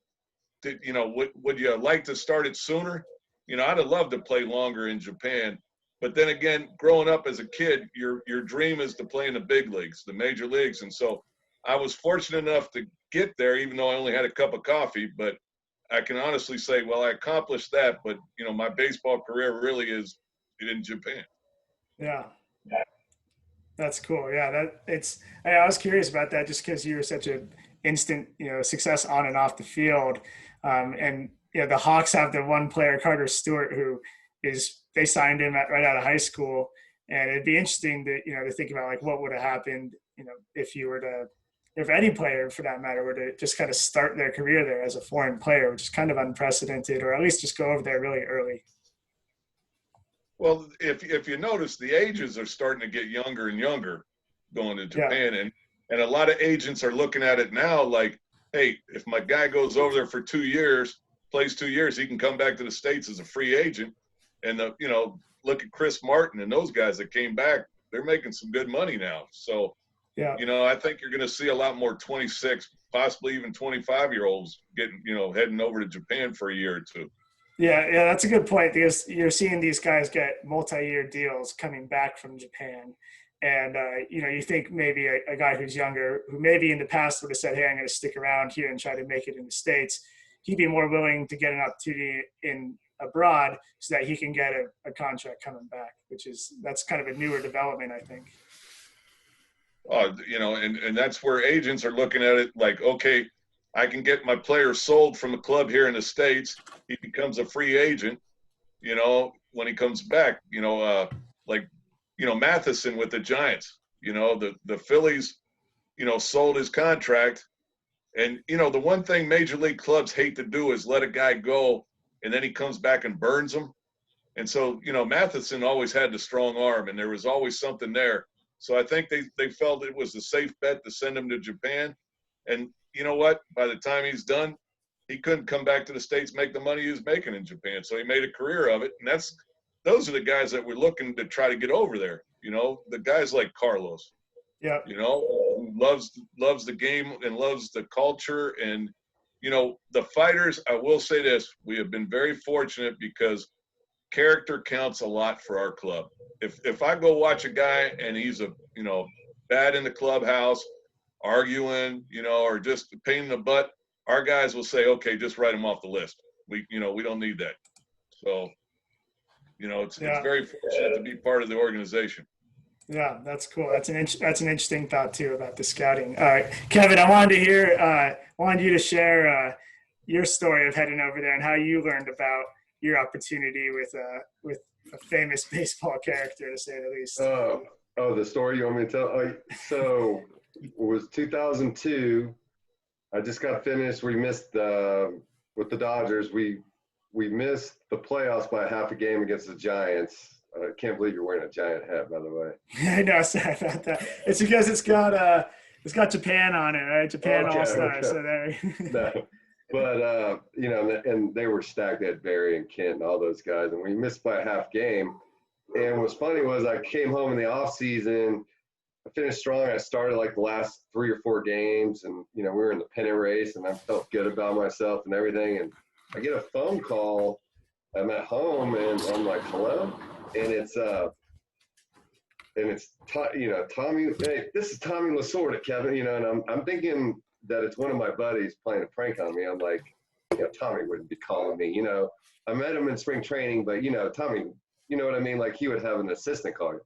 would you like to start it sooner? I'd have loved to play longer in Japan. But then again, growing up as a kid, your dream is to play in the big leagues, the major leagues. And so I was fortunate enough to get there, even though I only had a cup of coffee. But I can honestly say, well, I accomplished that. But, my baseball career really is in Japan. Yeah. That's cool. Yeah, I was curious about that just because you were such an instant, success on and off the field. And the Hawks have the one player, Carter Stewart, who they signed him right out of high school. And it'd be interesting to think about like what would have happened, if any player for that matter were to just kind of start their career there as a foreign player, which is kind of unprecedented, or at least just go over there really early. Well, if you notice, the ages are starting to get younger and younger going to Japan. Yeah. And a lot of agents are looking at it now like, hey, if my guy goes over there for 2 years, plays 2 years, he can come back to the States as a free agent. And, look at Chris Martin and those guys that came back. They're making some good money now. So, yeah, I think you're going to see a lot more 26, possibly even 25-year-olds getting, heading over to Japan for a year or two. Yeah, that's a good point because you're seeing these guys get multi-year deals coming back from Japan. And, you think maybe a guy who's younger, who maybe in the past would have said, hey, I'm going to stick around here and try to make it in the States, he'd be more willing to get an opportunity abroad so that he can get a contract coming back, that's kind of a newer development, I think. And that's where agents are looking at it like, okay, I can get my player sold from a club here in the States. He becomes a free agent, when he comes back, Matheson with the Giants, the Phillies, sold his contract. And, the one thing major league clubs hate to do is let a guy go and then he comes back and burns them. And so, Matheson always had the strong arm and there was always something there. So I think they felt it was a safe bet to send him to Japan. And you know what? By the time he's done, he couldn't come back to the States, make the money he was making in Japan. So he made a career of it. And those are the guys that we're looking to try to get over there. The guys like Carlos, yeah, who loves the game and loves the culture. And, the Fighters, I will say this, we have been very fortunate because character counts a lot for our club. If I go watch a guy and he's bad in the clubhouse, arguing, or just a pain in the butt, our guys will say, okay, just write him off the list. We don't need that. So, it's very fortunate to be part of the organization. Yeah, that's cool. That's an interesting thought too about the scouting. Kevin, I wanted you to share your story of heading over there and how you learned about your opportunity with a famous baseball character, to say the least. Oh, the story you want me to tell? So it was 2002. I just got finished. We missed with the Dodgers. We missed the playoffs by half a game against the Giants. I can't believe you're wearing a Giant hat, by the way. I know, sorry about that. It's because it's got Japan on it, right? Japan Okay, All-Star. okay. So there. No. But you know, and they were stacked. They had Barry and Kent and all those guys, and we missed by a half game. And what's funny was I came home in the off season. I finished strong. I started like the last 3 or 4 games, and you know, we were in the pennant race, and I felt good about myself and everything. And I get a phone call. I'm at home, and I'm like, "Hello," and it's you know, Tommy. Hey, this is Tommy Lasorda, Kevin. You know, and I'm thinking that it's one of my buddies playing a prank on me. I'm like, you know, Tommy wouldn't be calling me. You know, I met him in spring training, but you know, Tommy, you know what I mean? Like he would have an assistant call me.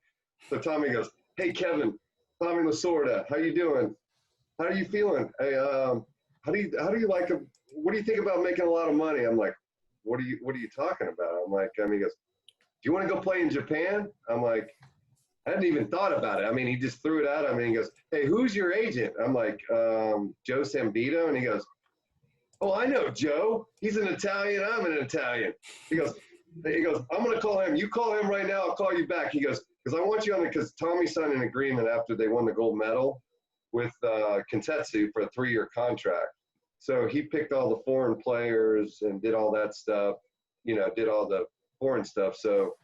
So Tommy goes, "Hey, Kevin, Tommy Lasorda, how you doing? How are you feeling? Hey, how do you like him? What do you think about making a lot of money?" I'm like, what are you talking about? I'm like, he goes, "Do you want to go play in Japan?" I'm like, I hadn't even thought about it. I mean, he just threw it out. I mean, he goes, "Hey, who's your agent?" I'm like, Joe Sambito. And he goes, "Oh, I know Joe. He's an Italian. I'm an Italian." He goes, "I'm going to call him. You call him right now. I'll call you back." He goes, "Because I want you on it," because Tommy signed an agreement after they won the gold medal with Kintetsu for a 3-year contract. So he picked all the foreign players and did all that stuff, you know, did all the foreign stuff. So,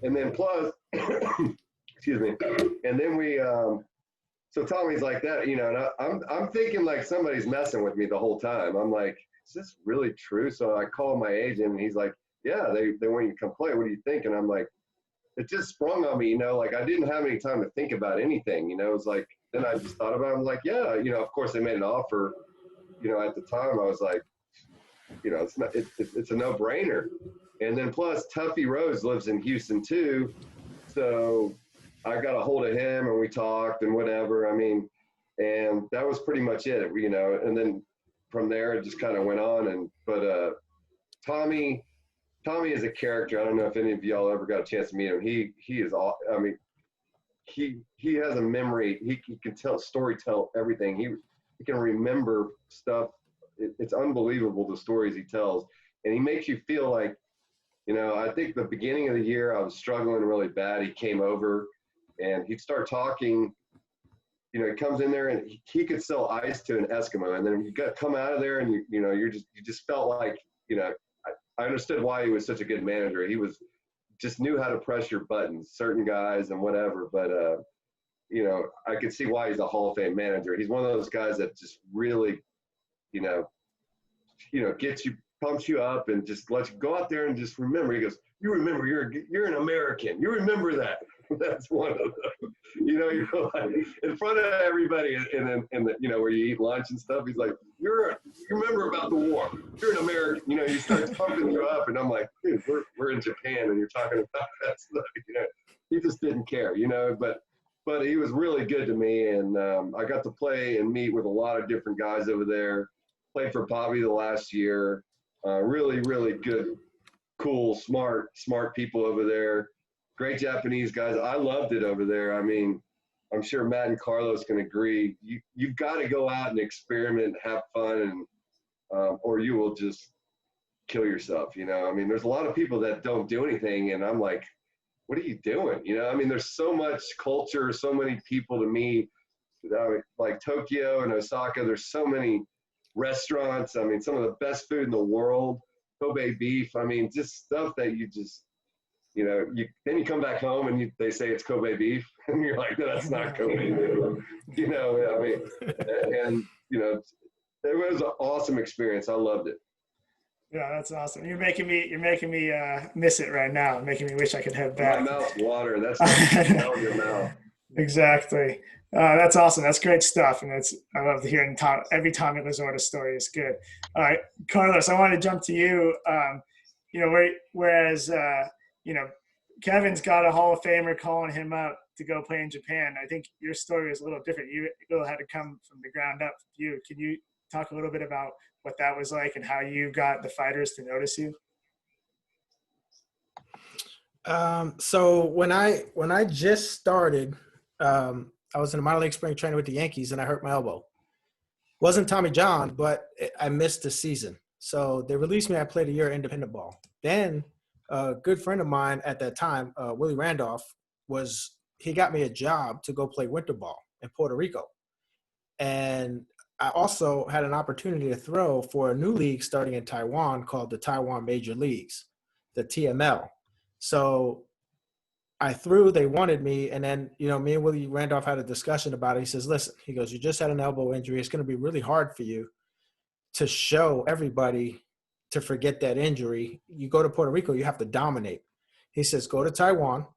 and then plus, excuse me, and then we, so Tommy's like that, you know, and I'm thinking like somebody's messing with me the whole time. I'm like, is this really true? So I call my agent, and he's like, "Yeah, they want you to come play. What do you think?" And I'm like, it just sprung on me, you know, like I didn't have any time to think about anything, you know. It was like, then I just thought about it. I was like, yeah, you know, of course they made an offer, you know. At the time I was like, you know, it's a no-brainer. And then plus Tuffy Rose lives in Houston too, so I got a hold of him and we talked and whatever. I mean, and that was pretty much it, you know. And then from there it just kind of went on. But Tommy is a character. I don't know if any of y'all ever got a chance to meet him. He is all. I mean, he has a memory. He can tell everything. He can remember stuff. It's unbelievable the stories he tells, and he makes you feel like, you know. I think the beginning of the year I was struggling really bad. He came over, and he'd start talking. You know, he comes in there and he could sell ice to an Eskimo, and then you come out of there and you just felt like, you know. I understood why he was such a good manager. He just knew how to press your buttons, certain guys and whatever. But, you know, I could see why he's a Hall of Fame manager. He's one of those guys that just really, you know, gets you, pumps you up and just lets you go out there and just remember. He goes, "You remember, you're an American. You remember that." That's one of them. You know, you're like in front of everybody, and then you know, where you eat lunch and stuff. He's like, you remember about the war. You're an American. You know, he starts pumping you up, and I'm like, dude, we're in Japan, and you're talking about that stuff. You know, he just didn't care. You know, but he was really good to me, and I got to play and meet with a lot of different guys over there. Played for Bobby the last year. Really, really good, cool, smart people over there. Great Japanese guys. I loved it over there. I mean, I'm sure Matt and Carlos can agree. You've got to go out and experiment, have fun, and or you will just kill yourself. You know, I mean, there's a lot of people that don't do anything, and I'm like, what are you doing? You know, I mean, there's so much culture, so many people to meet. Like Tokyo and Osaka, there's so many restaurants. I mean, some of the best food in the world. Kobe beef. I mean, just stuff that you just. You know, then you come back home and they say it's Kobe beef, and you're like, "No, that's not Kobe beef." You know, I mean, and you know, it was an awesome experience. I loved it. Yeah, that's awesome. You're making me miss it right now. Making me wish I could head back. My mouth's watering. That's like your mouth. Exactly. That's awesome. That's great stuff, and I love hearing every Tommy Lasorda story is good. All right, Carlos, I want to jump to you. You know, whereas. You know, Kevin's got a Hall of Famer calling him up to go play in Japan. I think your story is a little different. You really had to come from the ground up. Can you talk a little bit about what that was like and how you got the fighters to notice you? So when I just started, I was in a minor league spring training with the Yankees and I hurt my elbow. Wasn't Tommy John, but I missed the season. So they released me. I played a year of independent ball. Then a good friend of mine at that time, Willie Randolph, he got me a job to go play winter ball in Puerto Rico. And I also had an opportunity to throw for a new league starting in Taiwan called the Taiwan Major Leagues, the TML. So I threw, they wanted me, and then, me and Willie Randolph had a discussion about it. He says, listen, he goes, you just had an elbow injury. It's going to be really hard for you to show everybody to forget that injury. You go to Puerto Rico, you have to dominate. He says, go to Taiwan,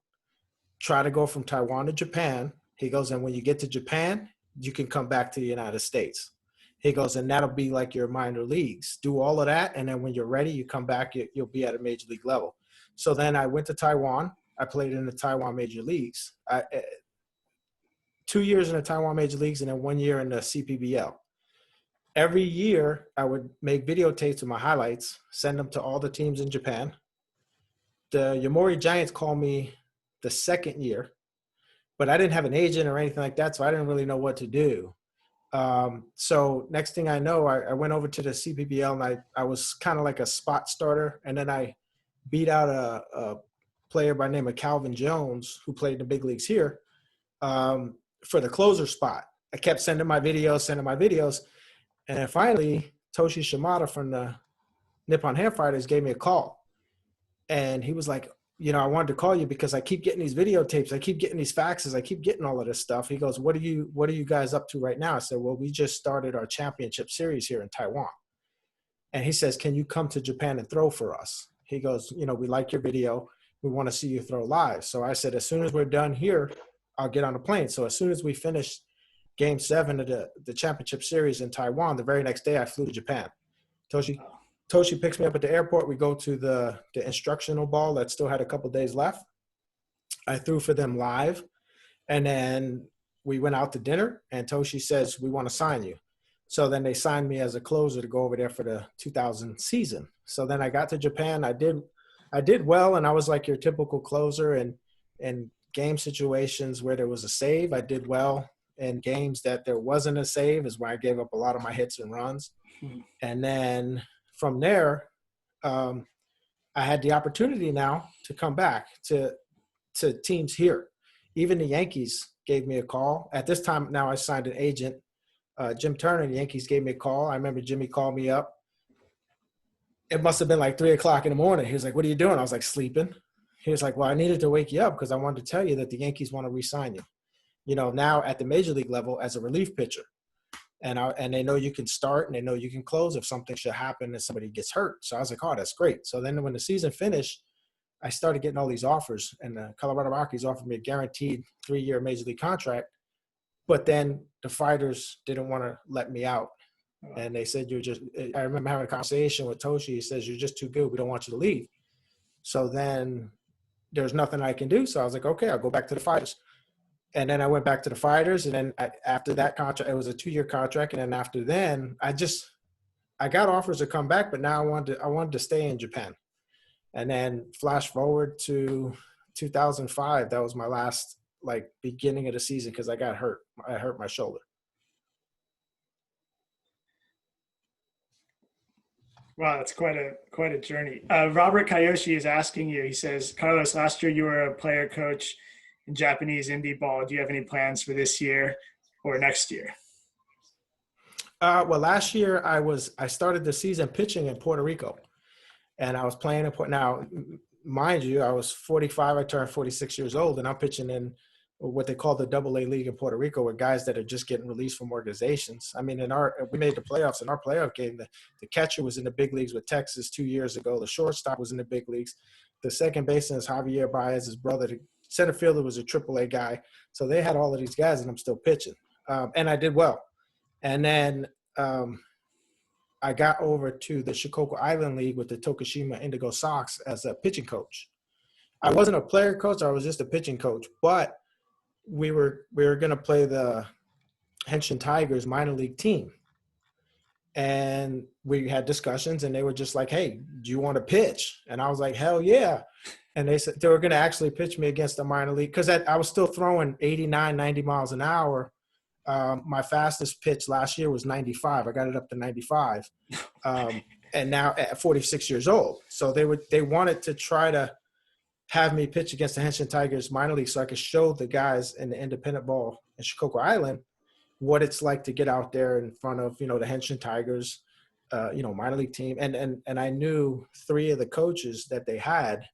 try to go from Taiwan to Japan. He goes, and when you get to Japan, you can come back to the United States. He goes, and that'll be like your minor leagues. Do all of that, and then when you're ready, you come back, you'll be at a major league level. So then I went to Taiwan. I played in the Taiwan Major Leagues. 2 years in the Taiwan Major Leagues and then 1 year in the CPBL. Every year, I would make videotapes of my highlights, send them to all the teams in Japan. The Yomiuri Giants called me the second year, but I didn't have an agent or anything like that, so I didn't really know what to do. So next thing I know, I went over to the CPBL, and I was kind of like a spot starter, and then I beat out a player by the name of Calvin Jones, who played in the big leagues here, for the closer spot. I kept sending my videos. And then finally, Toshi Shimada from the Nippon Ham Fighters gave me a call. And he was like, I wanted to call you because I keep getting these videotapes. I keep getting these faxes. I keep getting all of this stuff. He goes, what are you guys up to right now? I said, well, we just started our championship series here in Taiwan. And he says, can you come to Japan and throw for us? He goes, we like your video. We want to see you throw live. So I said, as soon as we're done here, I'll get on a plane. So as soon as we finished Game 7 of the championship series in Taiwan, the very next day I flew to Japan. Toshi picks me up at the airport. We go to the instructional ball that still had a couple days left. I threw for them live. And then we went out to dinner, and Toshi says, we want to sign you. So then they signed me as a closer to go over there for the 2000 season. So then I got to Japan. I did well, and I was like your typical closer. And in game situations where there was a save, I did well. In games that there wasn't a save is where I gave up a lot of my hits and runs. And then from there, I had the opportunity now to come back to teams here. Even the Yankees gave me a call. At this time now I signed an agent, Jim Turner. The Yankees gave me a call. I remember Jimmy called me up. It must have been like 3 o'clock in the morning. He was like, what are you doing? I was like, sleeping. He was like, well, I needed to wake you up because I wanted to tell you that the Yankees want to re-sign you. Now at the major league level as a relief pitcher. And they know you can start and they know you can close if something should happen and somebody gets hurt. So I was like, oh, that's great. So then when the season finished, I started getting all these offers, and the Colorado Rockies offered me a guaranteed 3-year major league contract. But then the Fighters didn't want to let me out. And they said, I remember having a conversation with Toshi. He says, you're just too good. We don't want you to leave. So then there's nothing I can do. So I was like, okay, I'll go back to the Fighters. And then I went back to the Fighters. And then after that contract, it was a 2-year contract. And then after then, I got offers to come back, but now I wanted to stay in Japan. And then flash forward to 2005. That was my last beginning of the season because I got hurt. I hurt my shoulder. Wow, that's quite a journey. Robert Kayoshi is asking you. He says, Carlos, last year you were a player coach in Japanese indie ball. Do you have any plans for this year or next year? Well, last year I started the season pitching in Puerto Rico, and I was playing in now, mind you, I was 45. I turned 46 years old, and I'm pitching in what they call the AA League in Puerto Rico with guys that are just getting released from organizations. I mean, we made the playoffs. In our playoff game, the catcher was in the big leagues with Texas 2 years ago. The shortstop was in the big leagues. The second baseman is Javier Baez, his brother. The center fielder was a AAA guy. So they had all of these guys, and I'm still pitching. And I did well. And then I got over to the Shikoku Island League with the Tokushima Indigo Sox as a pitching coach. I wasn't a player coach. I was just a pitching coach. But we were going to play the Henshin Tigers minor league team. And we had discussions, and they were just like, hey, do you want to pitch? And I was like, hell yeah. and they said they were going to actually pitch me against the minor league because I was still throwing 89, 90 miles an hour. My fastest pitch last year was 95. I got it up to 95. And now at 46 years old. So they wanted to try to have me pitch against the Henshin Tigers minor league so I could show the guys in the independent ball in Shikoku Island what it's like to get out there in front of, the Henshin Tigers, minor league team. And I knew 3 of the coaches that they had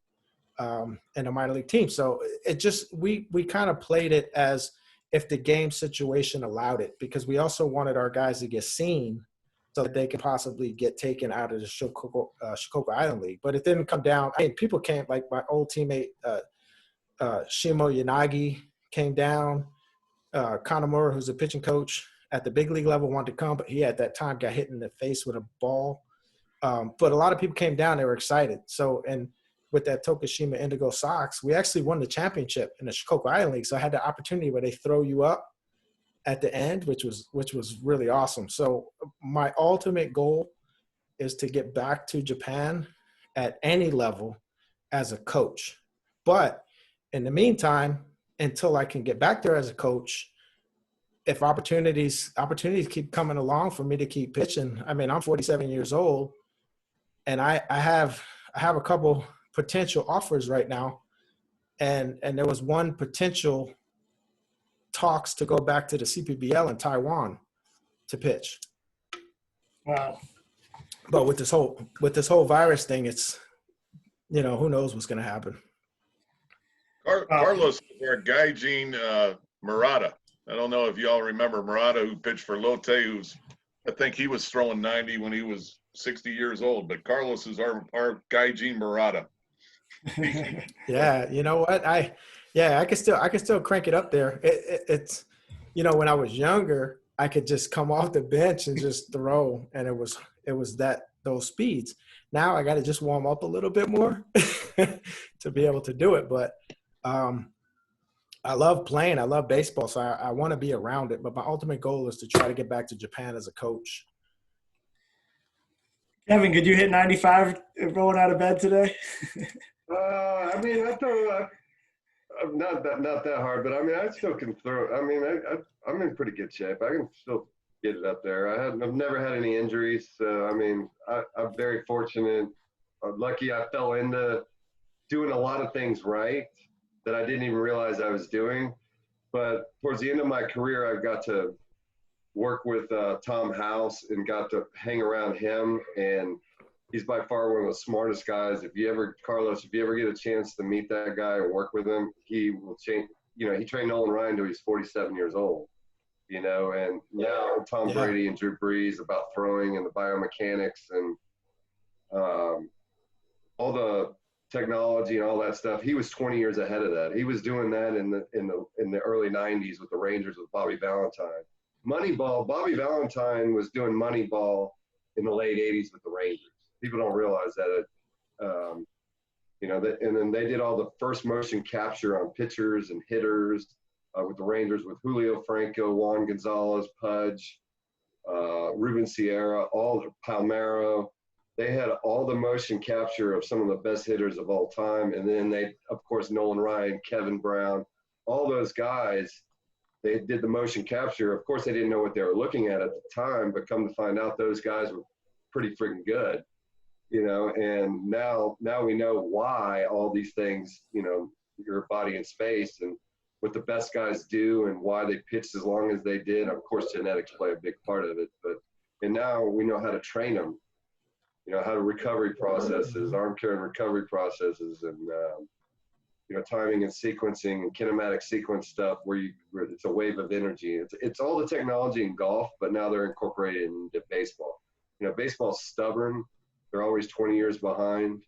in the minor league team. So it just, we kind of played it as if the game situation allowed it, because we also wanted our guys to get seen so that they could possibly get taken out of the Shikoku Island League. But it didn't come down. I mean, people came, like my old teammate, Shimo Yanagi came down. Kanamura, who's a pitching coach at the big league level, wanted to come, but he at that time got hit in the face with a ball. But a lot of people came down. They were excited. So, and with that Tokushima Indigo Sox, we actually won the championship in the Shikoku Island League. So I had the opportunity where they throw you up at the end, which was really awesome. So my ultimate goal is to get back to Japan at any level as a coach. But in the meantime, until I can get back there as a coach, if opportunities keep coming along for me to keep pitching. I mean, I'm 47 years old, and I have a couple potential offers right now, and there was one potential talks to go back to the CPBL in Taiwan to pitch. Wow. But with this whole virus thing, it's, who knows what's going to happen. Carlos, our Gaijin Murata. I don't know if y'all remember Murata, who pitched for Lotte, I think he was throwing 90 when he was 60 years old. But Carlos is our Gaijin Murata. Yeah, you know what? I can still crank it up there. It's when I was younger, I could just come off the bench and just throw, and it was those speeds. Now I got to just warm up a little bit more to be able to do it. But I love playing. I love baseball, so I want to be around it. But my ultimate goal is to try to get back to Japan as a coach. Kevin, could you hit 95 rolling out of bed today? I mean, I throw not that hard, but I mean, I still can throw. I mean, I'm in pretty good shape. I can still get it up there. I've never had any injuries, so I mean, I'm very fortunate. I'm lucky I fell into doing a lot of things right that I didn't even realize I was doing. But towards the end of my career, I got to work with Tom House and got to hang around him, and he's by far one of the smartest guys. Carlos, if you ever get a chance to meet that guy and work with him, he will change. He trained Nolan Ryan until he's 47 years old, and now Tom Brady and Drew Brees about throwing and the biomechanics and all the technology and all that stuff. He was 20 years ahead of that. He was doing that in the early 90s with the Rangers with Bobby Valentine. Moneyball, Bobby Valentine was doing Moneyball in the late 80s with the Rangers. People don't realize that. And then they did all the first motion capture on pitchers and hitters with the Rangers with Julio Franco, Juan Gonzalez, Pudge, Ruben Sierra, all the Palmeiro. They had all the motion capture of some of the best hitters of all time. And then of course, Nolan Ryan, Kevin Brown, all those guys, they did the motion capture. Of course, they didn't know what they were looking at the time, but come to find out those guys were pretty freaking good, and now we know why all these things, your body in space and what the best guys do and why they pitched as long as they did. Of course, genetics play a big part of it, and now we know how to train them, how to recovery processes, arm care and recovery processes, and, timing and sequencing and kinematic sequence stuff where it's a wave of energy. It's all the technology in golf, but now they're incorporated into baseball. Baseball's stubborn. They're always 20 years behind,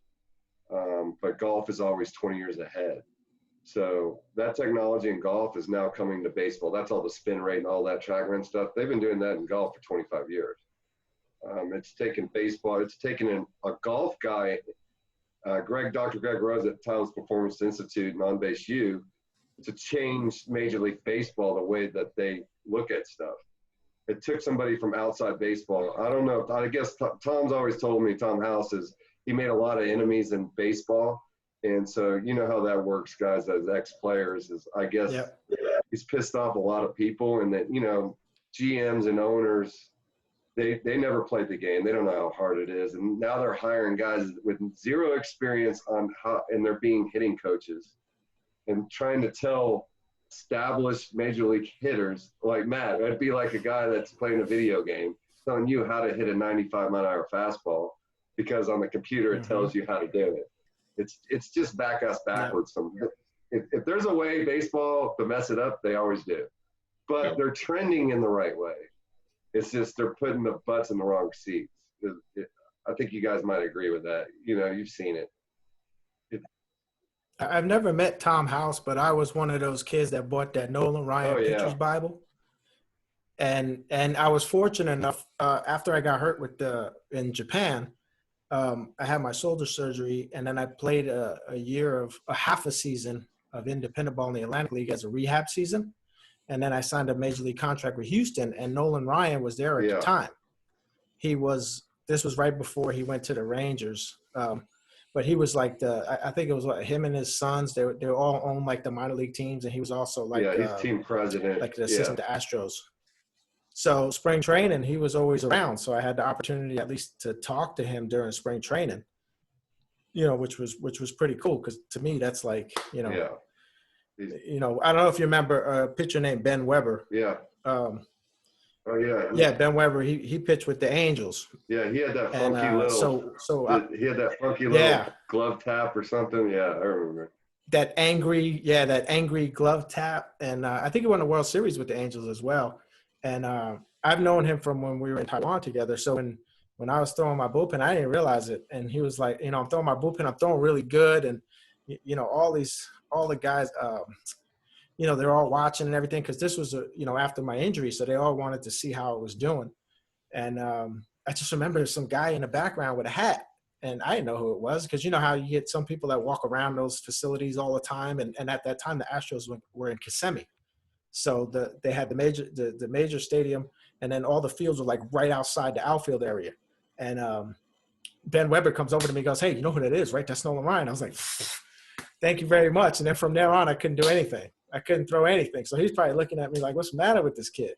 but golf is always 20 years ahead. So that technology in golf is now coming to baseball. That's all the spin rate and all that track run stuff. They've been doing that in golf for 25 years. It's taken baseball. It's taken a golf guy, Dr. Greg Rose at Titleist Performance Institute and On Base U, to change Major League Baseball the way that they look at stuff. It took somebody from outside baseball. I don't know. I guess Tom's always told me, Tom House, he made a lot of enemies in baseball. And so you know how that works, guys, as ex-players. Is I guess Yep. he's pissed off a lot of people, and that GMs and owners, they never played the game. They don't know how hard it is, and now they're hiring guys with zero experience on how, and they're being hitting coaches, and trying to tell established major league hitters like Matt. It'd be like a guy that's playing a video game telling you how to hit a 95-mile-an-hour fastball because on the computer it tells you how to do it. It's just back us backwards. If there's a way baseball to mess it up, they always do. But they're trending in the right way. It's just they're putting the butts in the wrong seats. I think you guys might agree with that. You've seen it. I've never met Tom House, but I was one of those kids that bought that Nolan Ryan Pitcher's Bible. And I was fortunate enough, after I got hurt in Japan, I had my shoulder surgery, and then I played a half a season of independent ball in the Atlantic League as a rehab season. And then I signed a major league contract with Houston, and Nolan Ryan was there at the time. This was right before he went to the Rangers. But he was like I think it was him and his sons, they all owned like the minor league teams. And he was also like, he's team president, like the assistant to Astros. So spring training, he was always around. So I had the opportunity at least to talk to him during spring training, which was pretty cool. Cause to me, that's like, I don't know if you remember a pitcher named Ben Weber. Yeah. Yeah, Ben Weber. He pitched with the Angels. Yeah, he had that funky little. He had that funky little glove tap or something. Yeah, I remember. That angry glove tap, and I think he won the World Series with the Angels as well. And I've known him from when we were in Taiwan together. So when I was throwing my bullpen, I didn't realize it, and he was like, I'm throwing my bullpen, I'm throwing really good, and all the guys. They're all watching and everything because this was, after my injury. So they all wanted to see how I was doing. And I just remember some guy in the background with a hat. And I didn't know who it was because you know how you get some people that walk around those facilities all the time. And at that time, the Astros were in Kissimmee. So they had the major stadium, and then all the fields were like right outside the outfield area. And Ben Weber comes over to me and goes, "Hey, you know who that is, right? That's Nolan Ryan." I was like, "Thank you very much." And then from there on, I couldn't do anything. I couldn't throw anything. So he's probably looking at me like, what's the matter with this kid?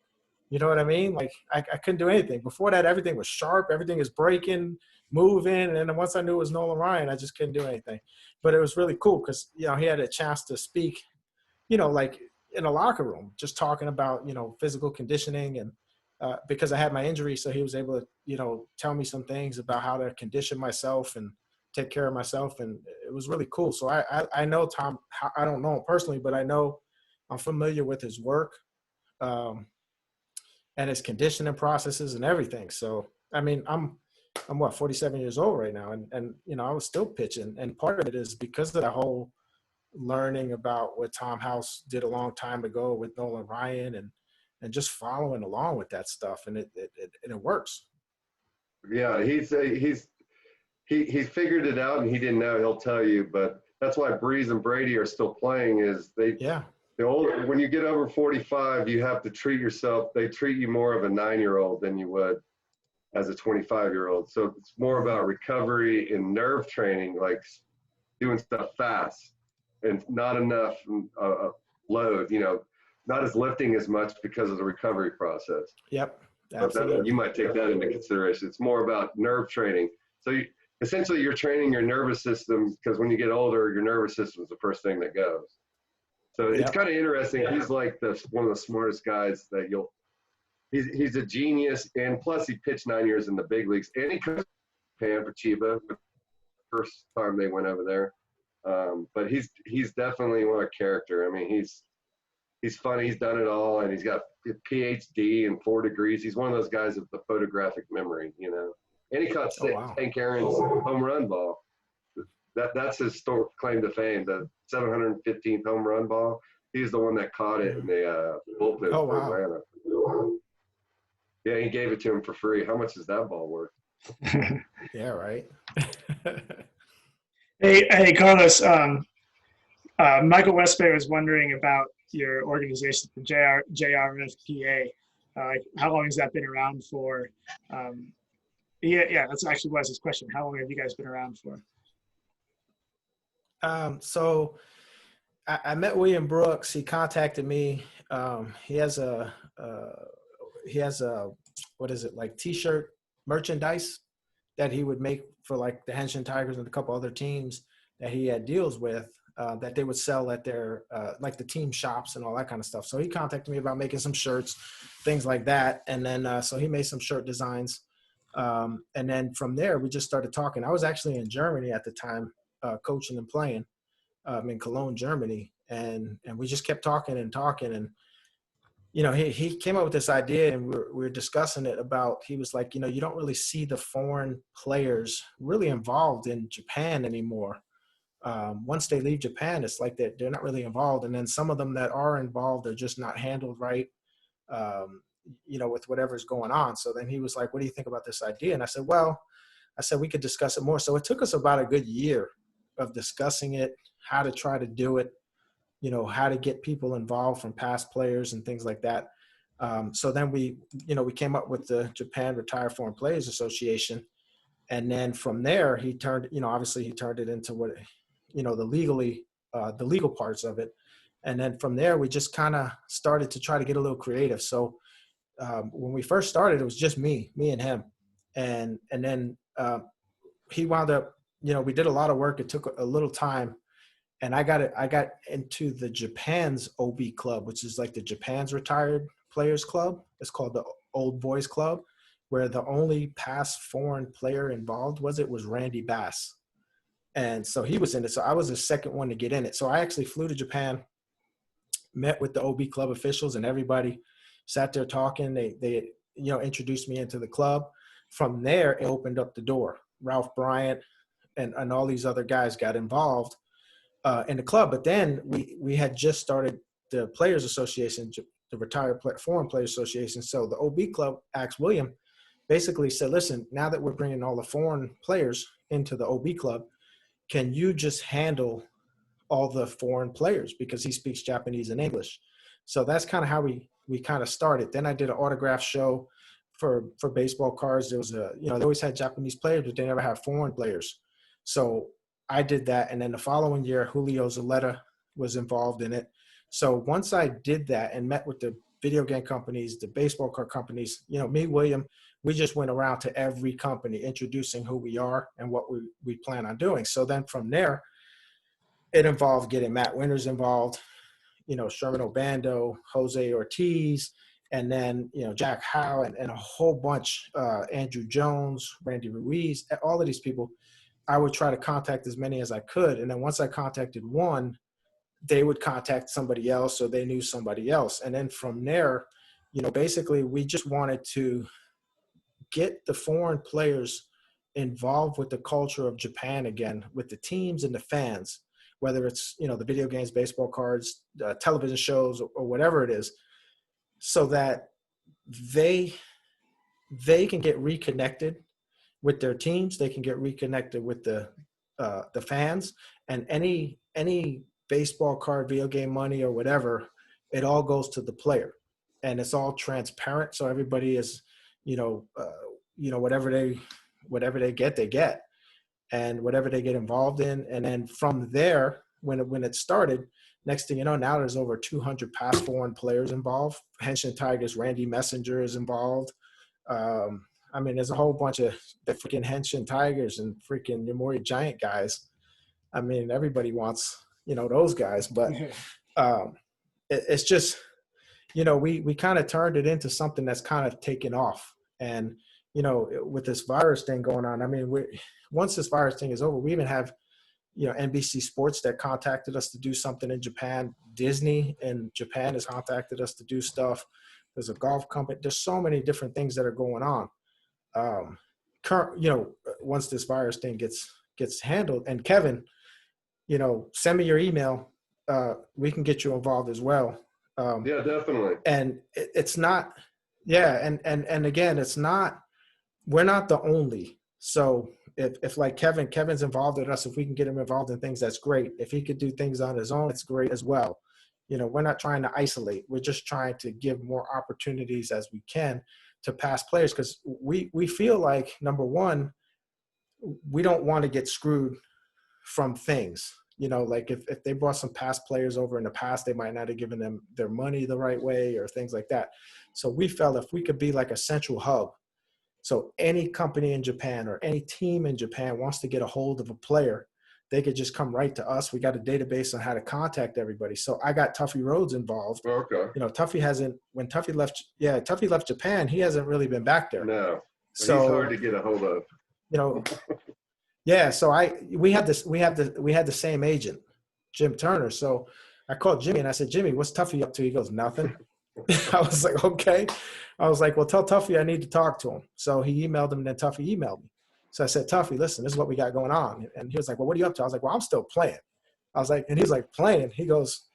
You know what I mean? Like I couldn't do anything. Before that, everything was sharp. Everything is breaking, moving. And then once I knew it was Nolan Ryan, I just couldn't do anything. But it was really cool because, he had a chance to speak, like in a locker room, just talking about, physical conditioning. And because I had my injury, so he was able to, tell me some things about how to condition myself and take care of myself. And it was really cool. So I know Tom, I don't know him personally, but I'm familiar with his work and his conditioning processes and everything. So, I mean, I'm 47 years old right now. And I was still pitching. And part of it is because of the whole learning about what Tom House did a long time ago with Nolan Ryan and just following along with that stuff. And it works. Yeah. He figured it out, and he didn't know. He'll tell you, but that's why Breeze and Brady are still playing. Is when you get over 45, you have to treat yourself. They treat you more of a 9-year-old than you would as a 25-year-old. So it's more about recovery and nerve training, like doing stuff fast and not enough load. Not as lifting as much because of the recovery process. Yep, absolutely. You might take that into consideration. It's more about nerve training. So essentially, you're training your nervous system because when you get older, your nervous system is the first thing that goes. So it's kind of interesting. He's like one of the smartest guys that he's a genius. And plus he pitched 9 years in the big leagues. And he coached Japan for Chiba the first time they went over there. But he's definitely one of character. I mean, he's funny. He's done it all. And he's got a PhD in 4 degrees. He's one of those guys with the photographic memory, And he caught Hank Aaron's home run ball. That's his claim to fame, the 715th home run ball. He's the one that caught it in the bullpen for Atlanta. Yeah, he gave it to him for free. How much is that ball worth? Yeah, right. Hey, Carlos. Michael Westbury was wondering about your organization, the JRFPA. How long has that been around for? Yeah, that's actually was his question. How long have you guys been around for? So I met William Brooks. He contacted me. He has a what is it, like T-shirt merchandise that he would make for like the Henshin Tigers and a couple other teams that he had deals with, that they would sell at their like the team shops and all that kind of stuff. So he contacted me about making some shirts, things like that. And then so he made some shirt designs. And then from there, we just started talking. I was actually in Germany at the time, coaching and playing in Cologne, Germany. And we just kept talking. And, you know, he came up with this idea, and we were discussing it about, he was like, you know, you don't really see the foreign players really involved in Japan anymore. Once they leave Japan, it's like they're not really involved. And then some of them that are involved are just not handled right, you know, with whatever's going on. So then he was like, what do you think about this idea? And I said, well, we could discuss it more. So it took us about a good year of discussing it, how to try to do it, you know, how to get people involved from past players and things like that. So then we came up with the Japan Retired Foreign Players Association. And then from there, he turned it into what, you know, the legal parts of it. And then from there, we just kind of started to try to get a little creative. So when we first started, it was just me and him. And then he wound up, you know, we did a lot of work. It took a little time. And I got into the Japan's OB Club, which is like the Japan's Retired Players Club. It's called the Old Boys Club, where the only past foreign player involved was Randy Bass. And so he was in it. So I was the second one to get in it. So I actually flew to Japan, met with the OB Club officials, and everybody sat there talking. They you know, introduced me into the club. From there, it opened up the door. Ralph Bryant and all these other guys got involved in the club. But then we had just started the Players Association, the Retired Foreign Players Association. So the OB Club asked William, basically said, listen, now that we're bringing all the foreign players into the OB Club, can you just handle all the foreign players, because he speaks Japanese and English. So that's kind of how we kind of started. Then I did an autograph show for baseball cards. There was they always had Japanese players, but they never had foreign players. So I did that. And then the following year, Julio Zaletta was involved in it. So once I did that and met with the video game companies, the baseball card companies, you know, me, William, we just went around to every company introducing who we are and what we plan on doing. So then from there, it involved getting Matt Winters involved, you know, Sherman Obando, Jose Ortiz, and then, you know, Jack Howe and a whole bunch, Andrew Jones, Randy Ruiz, all of these people. I would try to contact as many as I could. And then once I contacted one, they would contact somebody else, so they knew somebody else. And then from there, you know, basically we just wanted to get the foreign players involved with the culture of Japan again, with the teams and the fans, whether it's, you know, the video games, baseball cards, television shows, or whatever it is, so that they can get reconnected with their teams. They can get reconnected with the fans, and any baseball card, video game money, or whatever, it all goes to the player, and it's all transparent. So everybody is, whatever they get, and whatever they get involved in. And then from there, when it started, next thing you know, now there's over 200 past foreign players involved. Henshin Tigers, Randy Messenger is involved. I mean, there's a whole bunch of the freaking Henshin Tigers and freaking Yomiuri Giant guys. I mean, everybody wants, you know, those guys, but it's just, you know, we kind of turned it into something that's kind of taken off. And, you know, with this virus thing going on, I mean, once this virus thing is over, we even have, you know, NBC Sports that contacted us to do something in Japan. Disney in Japan has contacted us to do stuff. There's a golf company. There's so many different things that are going on. Once this virus thing gets handled, and Kevin, you know, send me your email. We can get you involved as well. Yeah, definitely. And it's not, and again, it's not, we're not the only. So if like Kevin's involved with us, if we can get him involved in things, that's great. If he could do things on his own, that's great as well. You know, we're not trying to isolate. We're just trying to give more opportunities as we can to past players, because we feel like, number one, we don't want to get screwed from things. Like if they brought some past players over in the past, they might not have given them their money the right way or things like that. So we felt if we could be like a central hub, so any company in Japan or any team in Japan wants to get a hold of a player, they could just come right to us. We got a database on how to contact everybody. So I got Tuffy Rhodes involved. Okay. Tuffy hasn't, when Tuffy left Japan, he hasn't really been back there. No. So he's hard to get a hold of. Yeah. So we had the same agent, Jim Turner. So I called Jimmy and I said, Jimmy, what's Tuffy up to? He goes, nothing. I was like, okay. I was like, well, tell Tuffy I need to talk to him. So he emailed him, and then Tuffy emailed me. So I said, Tuffy, listen, this is what we got going on. And he was like, well, what are you up to? I was like, well, I'm still playing. I was like, and he's like, playing? He was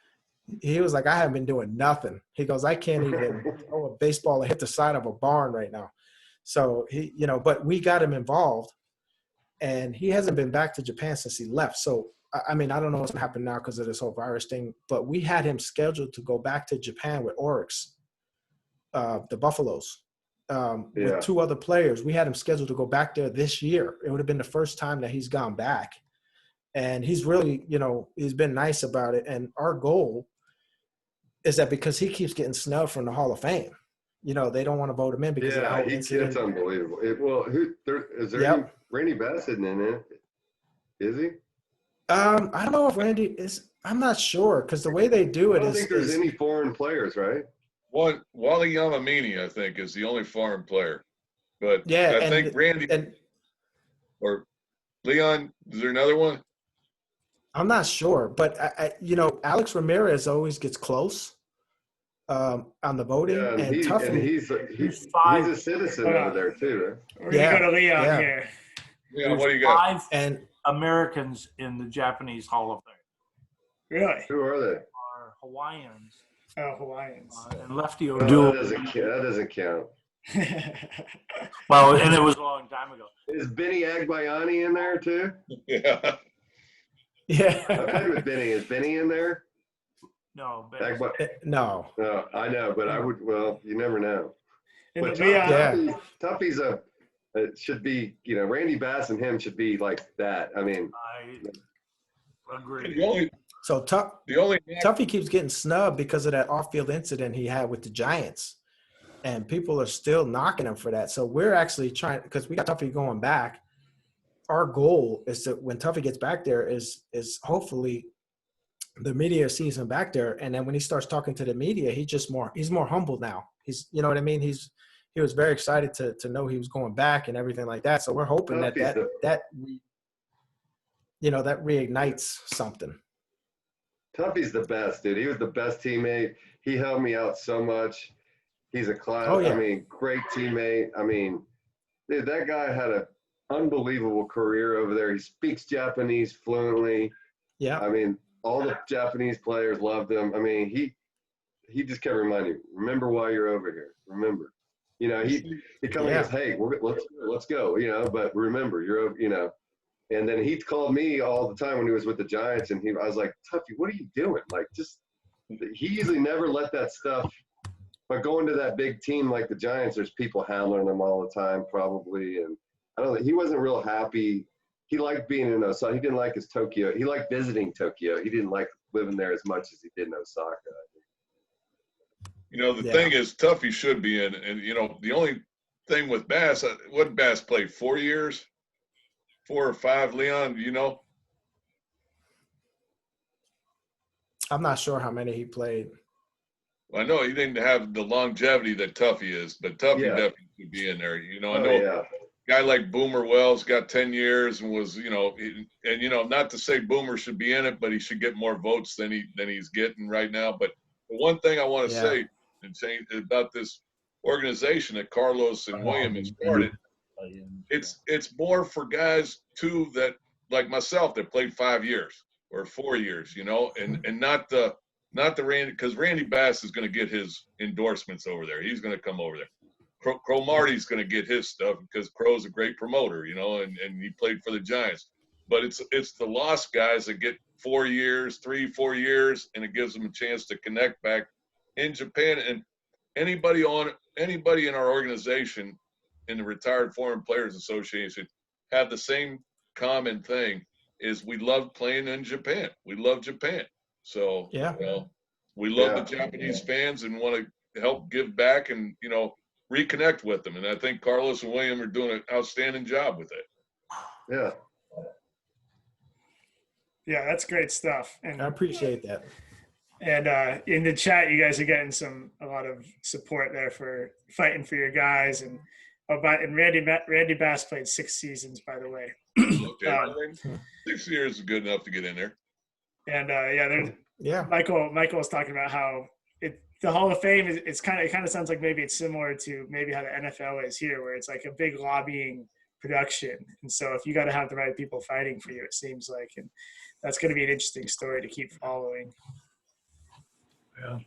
like, I haven't been doing nothing. He goes, I can't even throw a baseball and hit the side of a barn right now. So he, but we got him involved, and he hasn't been back to Japan since he left. So, I mean, I don't know what's going to happen now because of this whole virus thing, but we had him scheduled to go back to Japan with Oryx, the Buffaloes, with 2 other players. We had him scheduled to go back there this year. It would have been the first time that he's gone back. And he's really, he's been nice about it. And our goal is that because he keeps getting snubbed from the Hall of Fame, they don't want to vote him in because of the whole incident. It's unbelievable. Is there any, Randy Bass isn't in it? Is he? I don't know if Randy is. I'm not sure because the way they do it I don't think there's any foreign players, right? Wally Yamamini, I think, is the only foreign player. But yeah, I think Randy or Leon, is there another one? I'm not sure, but Alex Ramirez always gets close on the voting, and he's a citizen over there too. We're gonna go to Leon here. Yeah, what do you got? 5 and Americans in the Japanese Hall of Fame. Really? Who are they? Are Hawaiians. Oh, Hawaiians. And Lefty Oh, O'Doul. that doesn't count. Well, and it was a long time ago. Is Benny Agbayani in there too? Yeah. Yeah. I played with Benny. Is Benny in there? No, no. No, I know, but I would. Well, you never know. But Tuffy's it should be. Randy Bass and him should be like that. I mean, I agree. So Tuffy keeps getting snubbed because of that off-field incident he had with the Giants, and people are still knocking him for that. So we're actually trying, because we got Tuffy going back. Our goal is that when Tuffy gets back there is hopefully the media sees him back there, and then when he starts talking to the media, he's more humble now. He's, you know what I mean? He was very excited to know he was going back and everything like that. So we're hoping that reignites something. Tuffy's the best, dude. He was the best teammate. He helped me out so much. He's a class. Oh, yeah. I mean, great teammate. I mean, dude, that guy had an unbelievable career over there. He speaks Japanese fluently. Yeah. I mean, all the Japanese players loved him. I mean, he just kept reminding me, remember why you're over here. Remember. He comes and goes, hey, let's go, but remember, you're over, And then he called me all the time when he was with the Giants, and I was like, Tuffy, what are you doing? Like, he usually never let that stuff, but going to that big team like the Giants, there's people handling him all the time probably, and I don't know, he wasn't real happy. He liked being in Osaka. He didn't like his Tokyo. He liked visiting Tokyo. He didn't like living there as much as he did in Osaka. The thing is, Tuffy should be in, and the only thing with Bass, what Bass played 4 years, 4 or 5. Leon, I'm not sure how many he played. Well, I know he didn't have the longevity that Tuffy is, but Tuffy definitely should be in there. I know a guy like Boomer Wells got 10 years and was, not to say Boomer should be in it, but he should get more votes than he's getting right now. But the one thing I want to say about this organization that Carlos and William has started, it's more for guys too that, like myself, that played 5 years or 4 years, and not the Randy, because Randy Bass is going to get his endorsements over there. He's going to come over there. Crow Marty's going to get his stuff because Crow's a great promoter, and he played for the Giants. But it's the lost guys that get 4 years, 3-4 years, and it gives them a chance to connect back in Japan. And anybody in our organization, in the Retired Foreign Players Association, have the same common thing. is we love playing in Japan. We love Japan. So, Yeah. you know, we love Yeah. the Japanese fans and want to help give back and, you know, reconnect with them. And I think Carlos and William are doing an outstanding job with it. Yeah. Yeah, that's great stuff. And I appreciate that. And in the chat, you guys are getting a lot of support there for fighting for your guys. And Randy Bass played 6 seasons, by the way. Okay, I think 6 years is good enough to get in there. And Yeah. Michael was talking about how the Hall of Fame is it kind of sounds like maybe it's similar to maybe how the NFL is here, where it's like a big lobbying production. And so if you got to have the right people fighting for you, it seems like, and that's going to be an interesting story to keep following. Yeah.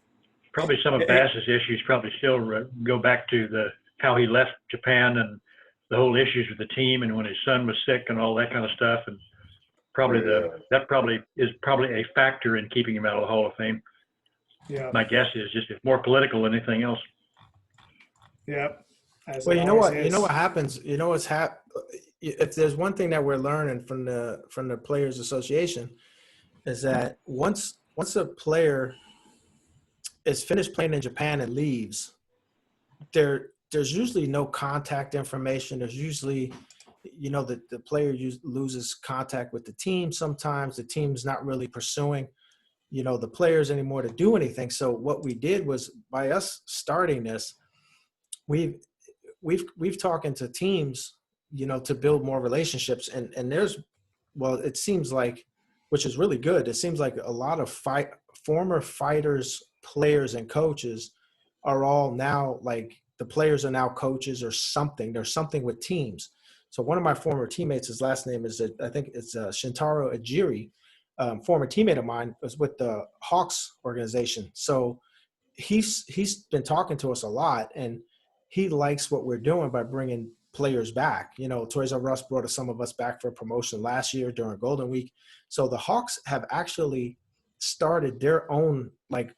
Probably some of Bass's issues probably still go back to how he left Japan and the whole issues with the team and when his son was sick and all that kind of stuff. And probably that probably is a factor in keeping him out of the Hall of Fame. Yeah. My guess is just it's more political than anything else. Yep. Well, you know what? You know what happens. You know what's if there's one thing that we're learning from the Players Association is that once a player is finished playing in Japan and leaves, there's usually no contact information. There's usually, you know, the player loses contact with the team. Sometimes the team's not really pursuing, you know, the players anymore to do anything. So what we did was, by us starting this, we've talking to teams, you know, to build more relationships. And it seems like, which is really good. It seems like a lot of former fighters, players, and coaches are all now, like, the players are now coaches or something. There's something with teams. So one of my former teammates, his last name is, I think it's Shintaro Ajiri, former teammate of mine, was with the Hawks organization. So he's been talking to us a lot, and he likes what we're doing by bringing players back. You know, Toys R Us brought some of us back for promotion last year during Golden Week. So the Hawks have actually started their own, like,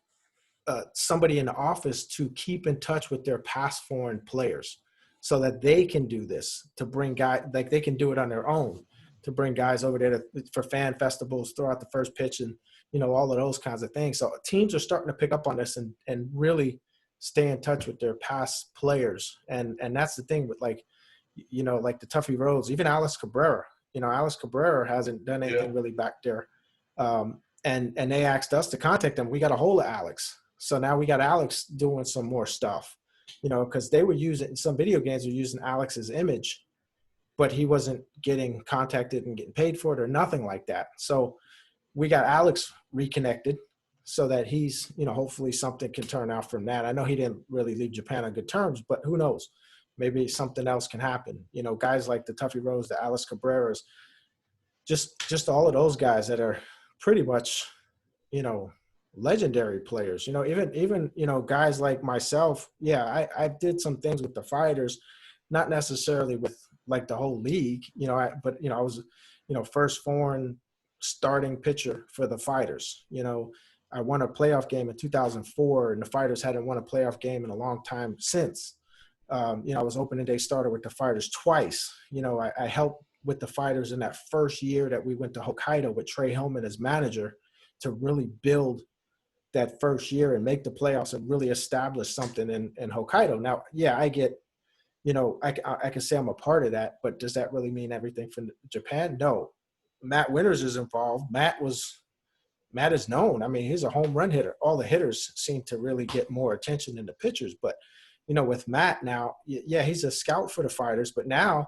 somebody in the office to keep in touch with their past foreign players so that they can do this, to bring guys, like, they can do it on their own, to bring guys over there for fan festivals, throw out the first pitch, and, you know, all of those kinds of things. So teams are starting to pick up on this and really stay in touch with their past players. And that's the thing with, like, you know, like the Tuffy Rhodes, even Alex Cabrera. You know, Alex Cabrera hasn't done anything really back there. And they asked us to contact them. We got a hold of Alex. So now we got Alex doing some more stuff, you know, because they were using, some video games were using Alex's image, but he wasn't getting contacted and getting paid for it or nothing like that. So we got Alex reconnected so that he's, you know, hopefully something can turn out from that. I know he didn't really leave Japan on good terms, but who knows? Maybe something else can happen. You know, guys like the Tuffy Rose, the Alex Cabreras, just all of those guys that are pretty much, you know, legendary players. You know, even you know, guys like myself. Yeah, I did some things with the fighters, not necessarily with, like, the whole league. You know, but you know, I was, you know, first foreign starting pitcher for the fighters. You know, I won a playoff game in 2004, and the fighters hadn't won a playoff game in a long time since. You know, I was opening day starter with the fighters twice. You know, I helped with the fighters in that first year that we went to Hokkaido with Trey Hillman as manager to really build that first year and make the playoffs and really establish something in Hokkaido. Now, yeah, I get, you know, I can say I'm a part of that, but does that really mean everything from Japan? No. Matt Winters is involved. Matt is known. I mean, he's a home run hitter. All the hitters seem to really get more attention than the pitchers. But, you know, with Matt now, yeah, he's a scout for the fighters. But now,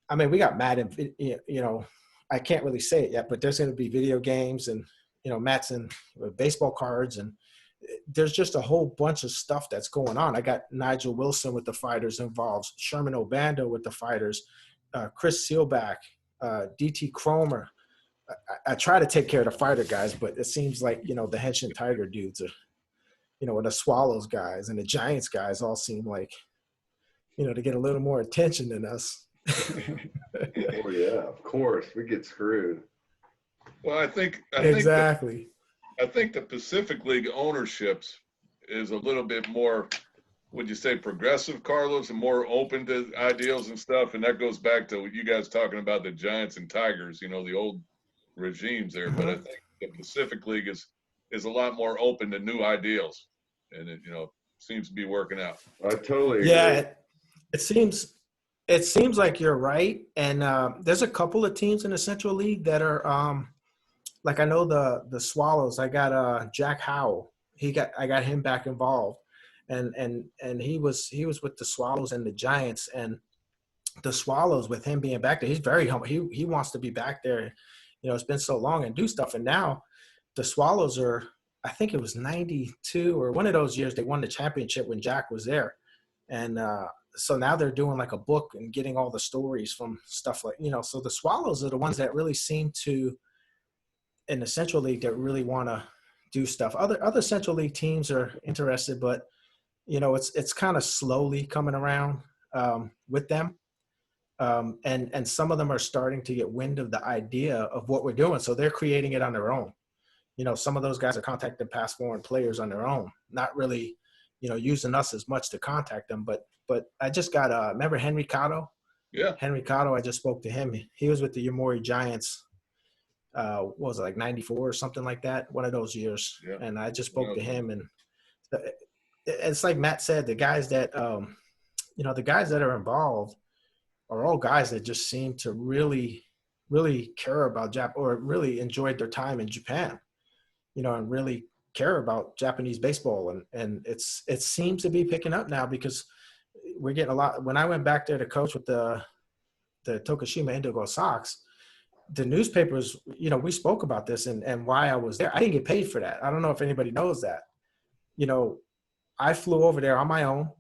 I mean, we got Matt in, you know, I can't really say it yet, but there's going to be video games and, you know, Matt's in baseball cards, and there's just a whole bunch of stuff that's going on. I got Nigel Wilson with the fighters involved, Sherman Obando with the fighters, Chris Seelbach, DT Cromer. I try to take care of the fighter guys, but it seems like, you know, the Henshin Tiger dudes are, you know, and the Swallows guys and the Giants guys all seem like, you know, to get a little more attention than us. Oh yeah, of course, we get screwed. Well, I think exactly. I think the Pacific League ownerships is a little bit more, would you say, progressive, Carlos, and more open to ideals and stuff. And that goes back to what you guys talking about, the Giants and Tigers, you know, the old regimes there, but I think the Pacific League is a lot more open to new ideals, and it seems to be working out. I totally agree. Yeah, it seems like you're right. And there's a couple of teams in the Central League that are like, I know the Swallows. I got Jack Howell. I got him back involved, and he was with the Swallows and the Giants, and the Swallows, with him being back there, he's very humble. He wants to be back there. It's been so long and do stuff. And now the Swallows are, I think it was 92 or one of those years they won the championship when Jack was there. And so now they're doing like a book and getting all the stories from stuff like, so the Swallows are the ones that really seem to, in the Central League, that really want to do stuff. Other Central League teams are interested, but it's kind of slowly coming around with them. And some of them are starting to get wind of the idea of what we're doing. So they're creating it on their own. Some of those guys are contacting past foreign players on their own, not really, using us as much to contact them. But I just got, remember Henry Cotto? Yeah. Henry Cotto, I just spoke to him. He was with the Yomiuri Giants. What was it, like 94 or something like that? One of those years. Yeah. And I just spoke to him, and it's like Matt said, the guys that, the guys that are involved are all guys that just seem to really, really care about or really enjoyed their time in Japan, and really care about Japanese baseball. And it seems to be picking up now, because we're getting a lot. When I went back there to coach with the Tokushima Indigo Sox, the newspapers, we spoke about this and why I was there. I didn't get paid for that. I don't know if anybody knows that. I flew over there on my own,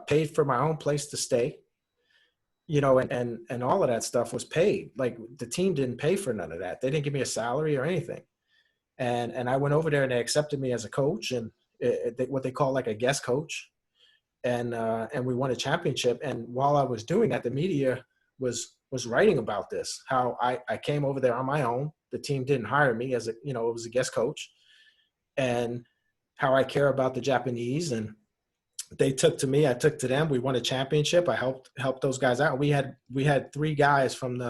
paid for my own place to stay, and all of that stuff was paid. Like, the team didn't pay for none of that. They didn't give me a salary or anything. And I went over there and they accepted me as a coach, and what they call like a guest coach. And we won a championship. And while I was doing that, the media was writing about this, how I came over there on my own. The team didn't hire me as it was a guest coach, and how I care about the Japanese. And they took to me, I took to them. We won a championship. I helped those guys out. We had three guys from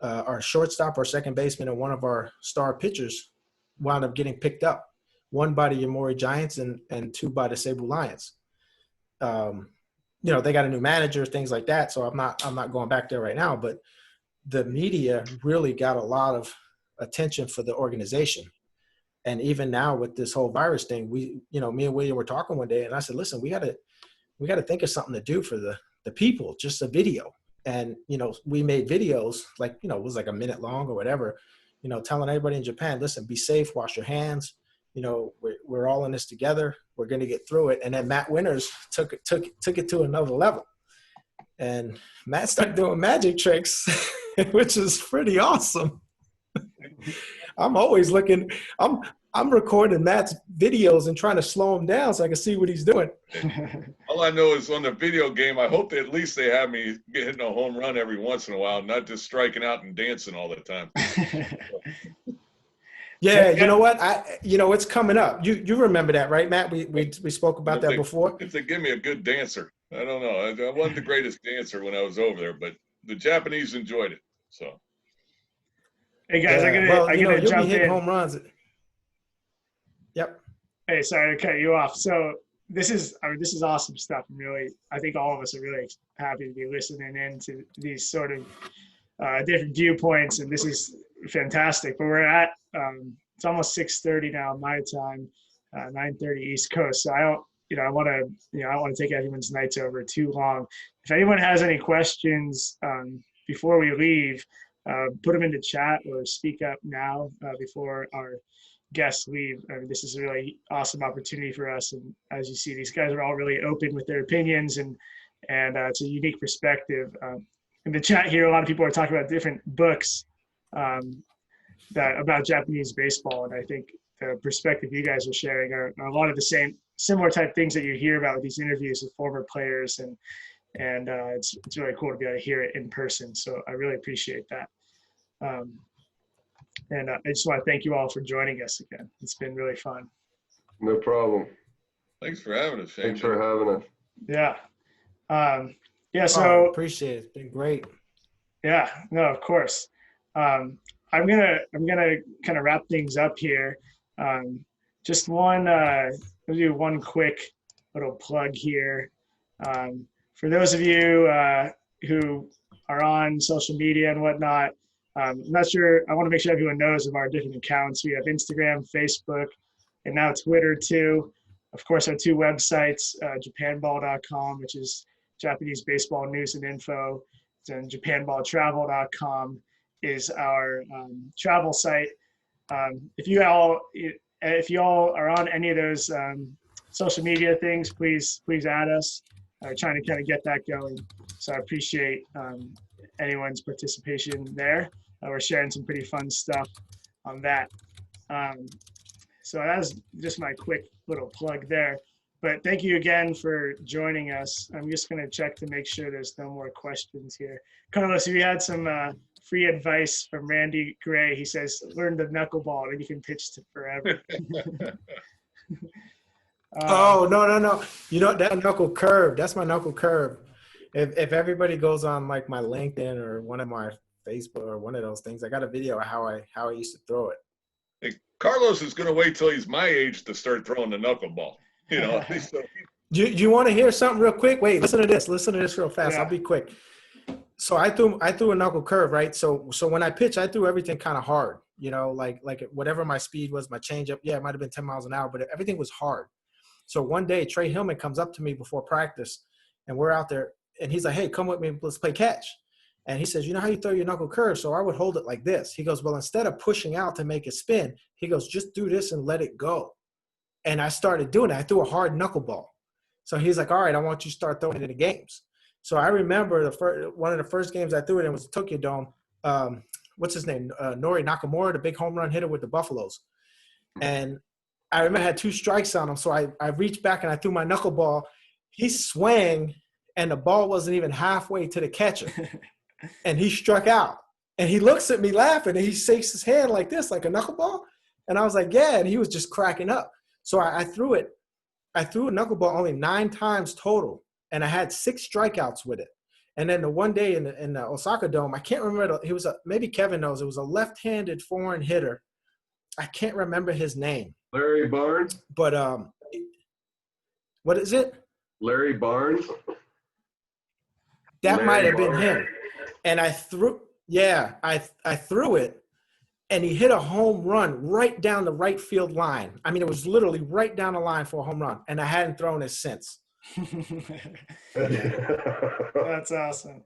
our shortstop, our second baseman, and one of our star pitchers wound up getting picked up. One by the Yomiuri Giants and two by the Seibu Lions. They got a new manager, things like that. So I'm not going back there right now, but the media really got a lot of attention for the organization. And even now with this whole virus thing, me and William were talking one day, and I said, listen, we got to think of something to do for the people, just a video. And, we made videos like, it was like a minute long or whatever, telling everybody in Japan, listen, be safe, wash your hands. We're all in this together. We're going to get through it. And then Matt Winters took it to another level. And Matt started doing magic tricks, which is pretty awesome. I'm always looking. I'm recording Matt's videos and trying to slow him down so I can see what he's doing. All I know is on the video game, I hope at least they have me hitting a home run every once in a while, not just striking out and dancing all the time. Yeah, you know what? It's coming up. You remember that, right, Matt? We spoke about that before. If they give me a good dancer, I don't know. I wasn't the greatest dancer when I was over there, but the Japanese enjoyed it. So. Hey guys, I'm gonna jump in. Home runs. Yep. Hey, sorry to cut you off. So this is awesome stuff. I think all of us are really happy to be listening in to these sort of different viewpoints, and this is fantastic. But we're at it's almost 6:30 now my time, 9:30 East Coast. So I don't want to take everyone's nights over too long. If anyone has any questions before we leave, put them in the chat or speak up now before our guests leave. This is a really awesome opportunity for us. And as you see, these guys are all really open with their opinions, and it's a unique perspective. In the chat here, a lot of people are talking about different books about Japanese baseball. And I think the perspective you guys are sharing are a lot of the similar type things that you hear about with these interviews with former players. And it's really cool to be able to hear it in person. So I really appreciate that. And I just want to thank you all for joining us again. It's been really fun. No problem. Thanks for having us, Shane. Thanks for having us. Yeah. So appreciate it. It's been great. Yeah, no, of course. I'm gonna kind of wrap things up here. Just one, I'll do one quick little plug here. For those of you who are on social media and whatnot, I'm not sure. I want to make sure everyone knows of our different accounts. We have Instagram, Facebook, and now Twitter too. Of course, our two websites, japanball.com, which is Japanese baseball news and info, and japanballtravel.com is our travel site. If you all are on any of those social media things, please add us. We're trying to kind of get that going. So I appreciate anyone's participation there. We're sharing some pretty fun stuff on that. So that was just my quick little plug there. But thank you again for joining us. I'm just going to check to make sure there's no more questions here. Carlos, if you had some free advice from Randy Gray, he says, learn the knuckleball and you can pitch to forever. Oh, no. You know, that knuckle curve, that's my knuckle curve. If everybody goes on like my LinkedIn or one of my Facebook or one of those things, I got a video of how I used to throw it. Hey, Carlos is going to wait till he's my age to start throwing the knuckleball. You know, Do you want to hear something real quick? Wait, listen to this real fast. Yeah. I'll be quick. So I threw a knuckle curve, right? So when I pitch, I threw everything kind of hard, you know, like whatever my speed was, my changeup. Yeah, it might have been 10 miles an hour, but everything was hard. So one day Trey Hillman comes up to me before practice and we're out there and he's like, hey, come with me, let's play catch. And he says, you know how you throw your knuckle curve? So I would hold it like this. He goes, well, instead of pushing out to make it spin, he goes, just do this and let it go. And I started doing it. I threw a hard knuckleball. So he's like, all right, I want you to start throwing it in the games. So I remember one of the first games I threw it in was the Tokyo Dome. What's his name? Nori Nakamura, the big home run hitter with the Buffaloes. And I remember I had 2 strikes on him. So I reached back and I threw my knuckleball. He swung and the ball wasn't even halfway to the catcher. And he struck out. And he looks at me laughing and he shakes his hand like this, like a knuckleball. And I was like, yeah. And he was just cracking up. So I threw it. I threw a knuckleball only 9 times total, and I had 6 strikeouts with it. And then the one day in the Osaka Dome, I can't remember. He was maybe Kevin knows. It was a left-handed foreign hitter. I can't remember his name. Larry Barnes. But what is it? Larry Barnes. That Larry might have been Barnes. him. And I threw it. And he hit a home run right down the right field line. I mean, it was literally right down the line for a home run. And I hadn't thrown it since. That's awesome.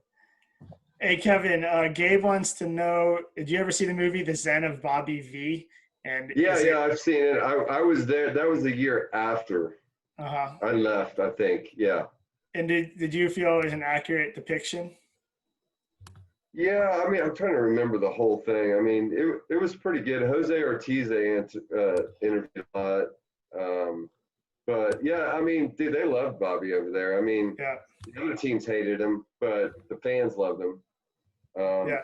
Hey, Kevin, Gabe wants to know, did you ever see the movie The Zen of Bobby V? And Yeah, I've seen it. I was there. That was the year after I left, I think. Yeah. And did you feel it was an accurate depiction? Yeah, I mean, I'm trying to remember the whole thing. I mean, it was pretty good. Jose Ortiz interviewed a lot. But, yeah, I mean, dude, they loved Bobby over there. I mean, the other teams hated him, but the fans loved him. I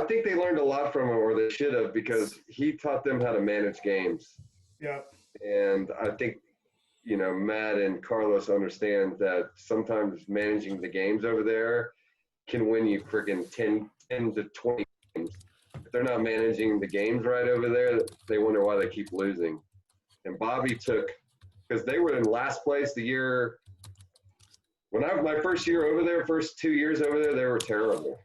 think they learned a lot from him, or they should have, because he taught them how to manage games. Yeah. And I think, you know, Matt and Carlos understand that sometimes managing the games over there can win you freaking 10 to 20 games. If they're not managing the games right over there, they wonder why they keep losing. And Bobby took, because they were in last place the year, my first year over there, first 2 years over there, they were terrible.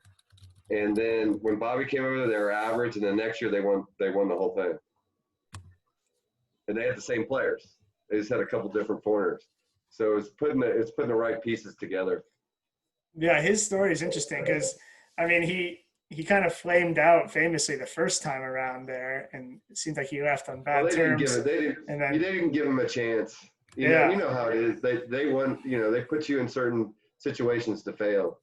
And then when Bobby came over there, they were average, and the next year they won the whole thing. And they had the same players. They just had a couple different foreigners. So it's putting the right pieces together. Yeah, his story is interesting because, I mean, he kind of flamed out famously the first time around there, and it seems like he left on bad terms. They didn't give him a chance. You know how it is. They want, you know, they put you in certain situations to fail.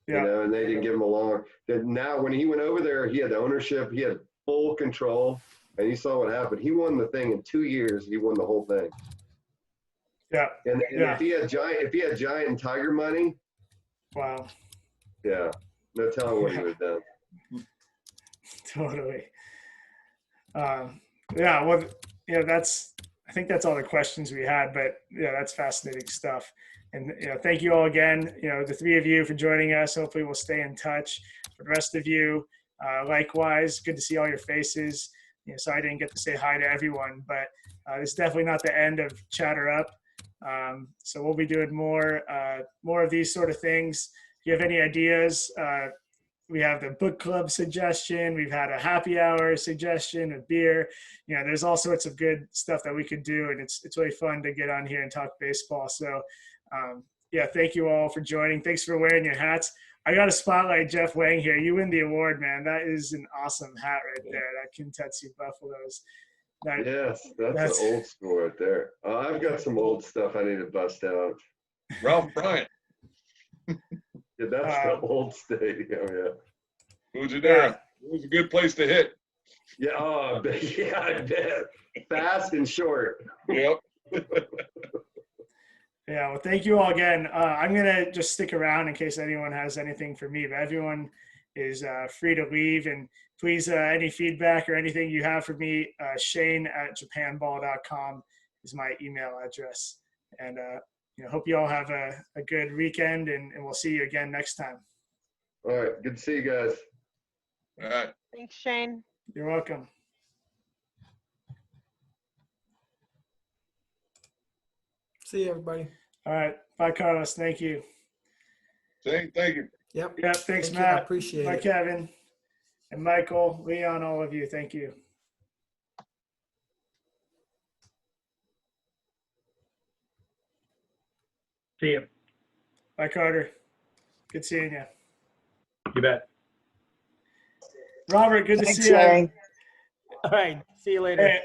You know, and they didn't give him a long. Now, when he went over there, he had the ownership, he had full control, and you saw what happened. He won the thing in 2 years. He won the whole thing. Yeah. And if he had Giant and Tiger money. Wow. Yeah. No telling what he would have done. Totally. Yeah. Well, I think that's all the questions we had, but yeah, that's fascinating stuff. And, you know, thank you all again, you know, the 3 of you for joining us. Hopefully we'll stay in touch. For the rest of you, likewise, good to see all your faces. So I didn't get to say hi to everyone, but it's definitely not the end of Chatter Up. So we'll be doing more of these sort of things. If you have any ideas, we have the book club suggestion. We've had a happy hour suggestion, a beer. There's all sorts of good stuff that we could do, and it's really fun to get on here and talk baseball. So, thank you all for joining. Thanks for wearing your hats. I got to spotlight Jeff Wang here. You win the award, man. That is an awesome hat right there. That Kintetsu Buffaloes. Yes, that's an old school right there. I've got some old stuff I need to bust out. Ralph Bryant. Yeah, that's the old stadium. Yeah. Who's it there? It was a good place to hit. Yeah. Oh, yeah, I bet. Fast and short. Yep. Yeah, well, thank you all again. I'm going to just stick around in case anyone has anything for me, but everyone is free to leave. And please, any feedback or anything you have for me, shane@japanball.com is my email address. And hope you all have a good weekend, and we'll see you again next time. All right. Good to see you guys. All right. Thanks, Shane. You're welcome. See you, everybody. All right. Bye, Carlos. Thank you. Thank you. Yep. Yeah, thanks, Thank you. Matt. I appreciate Bye, it. Kevin. And Michael, Leon, all of you. Thank you. See you. Bye, Carter. Good seeing you. You bet. Robert, good to Thanks, see you. Shane. All right. See you later. Hey,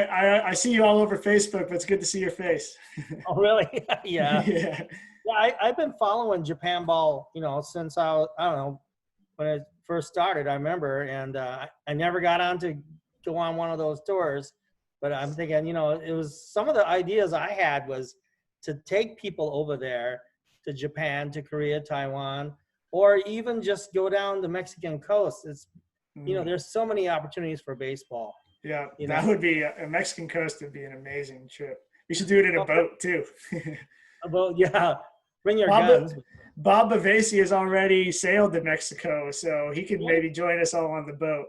I see you all over Facebook, but it's good to see your face. Oh, really? Yeah. Yeah. Yeah, I've been following Japan Ball, since I don't know, when it first started, I remember, and I never got on to go on one of those tours, but I'm thinking, it was some of the ideas I had was to take people over there to Japan, to Korea, Taiwan, or even just go down the Mexican coast. It's, there's so many opportunities for baseball. Yeah, that would be a Mexican coast would be an amazing trip. We should do it in a boat too. Well, yeah, bring your Bob, guns. Bob Bavasi has already sailed to Mexico, so he can maybe join us all on the boat.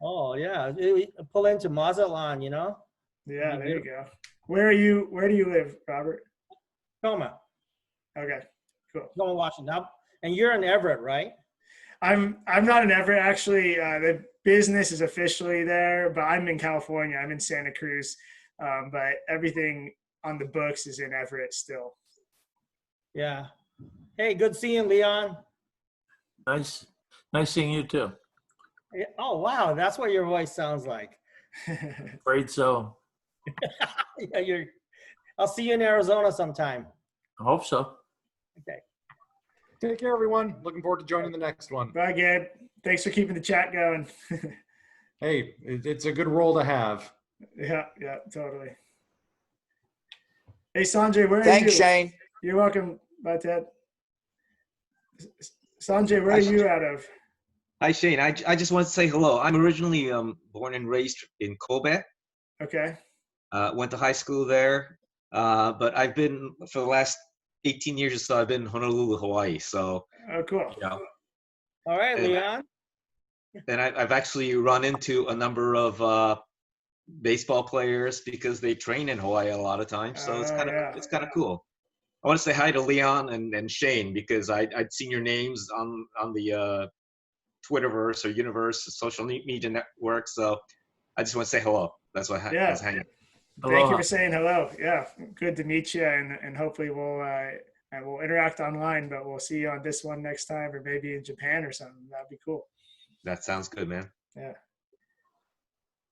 Oh yeah, pull into Mazatlan, Yeah, there you go. Where do you live, Robert? Tacoma. Okay, cool. Tacoma, Washington. And you're in Everett, right? I'm not in Everett actually. The business is officially there, but I'm in California. I'm in Santa Cruz, but everything on the books is in Everett still. Yeah. Hey, good seeing Leon. Nice seeing you too. Oh wow, that's what your voice sounds like. Afraid so. Yeah, I'll see you in Arizona sometime. I hope so. Okay. Take care, everyone. Looking forward to joining the next one. Bye, Gabe. Thanks for keeping the chat going. Hey, it's a good role to have. Yeah, totally. Hey, Sanjay, where are you? Thanks, Shane. You're welcome. Bye, Ted. Sanjay, where are you out of? Hi, Shane. I just want to say hello. I'm originally born and raised in Kobe. Okay. Went to high school there, but I've been, for the last 18 years or so, I've been in Honolulu, Hawaii. So, oh, cool. All right, Leon. And I've actually run into a number of baseball players because they train in Hawaii a lot of times. So it's kind of cool. I want to say hi to Leon and Shane because I'd seen your names on the Twitterverse or Universe social media network. So I just want to say hello. That's why I was hanging. Thank you for saying hello. Yeah, good to meet you, and hopefully we'll interact online, but we'll see you on this one next time, or maybe in Japan or something. That'd be cool. That sounds good, man. Yeah.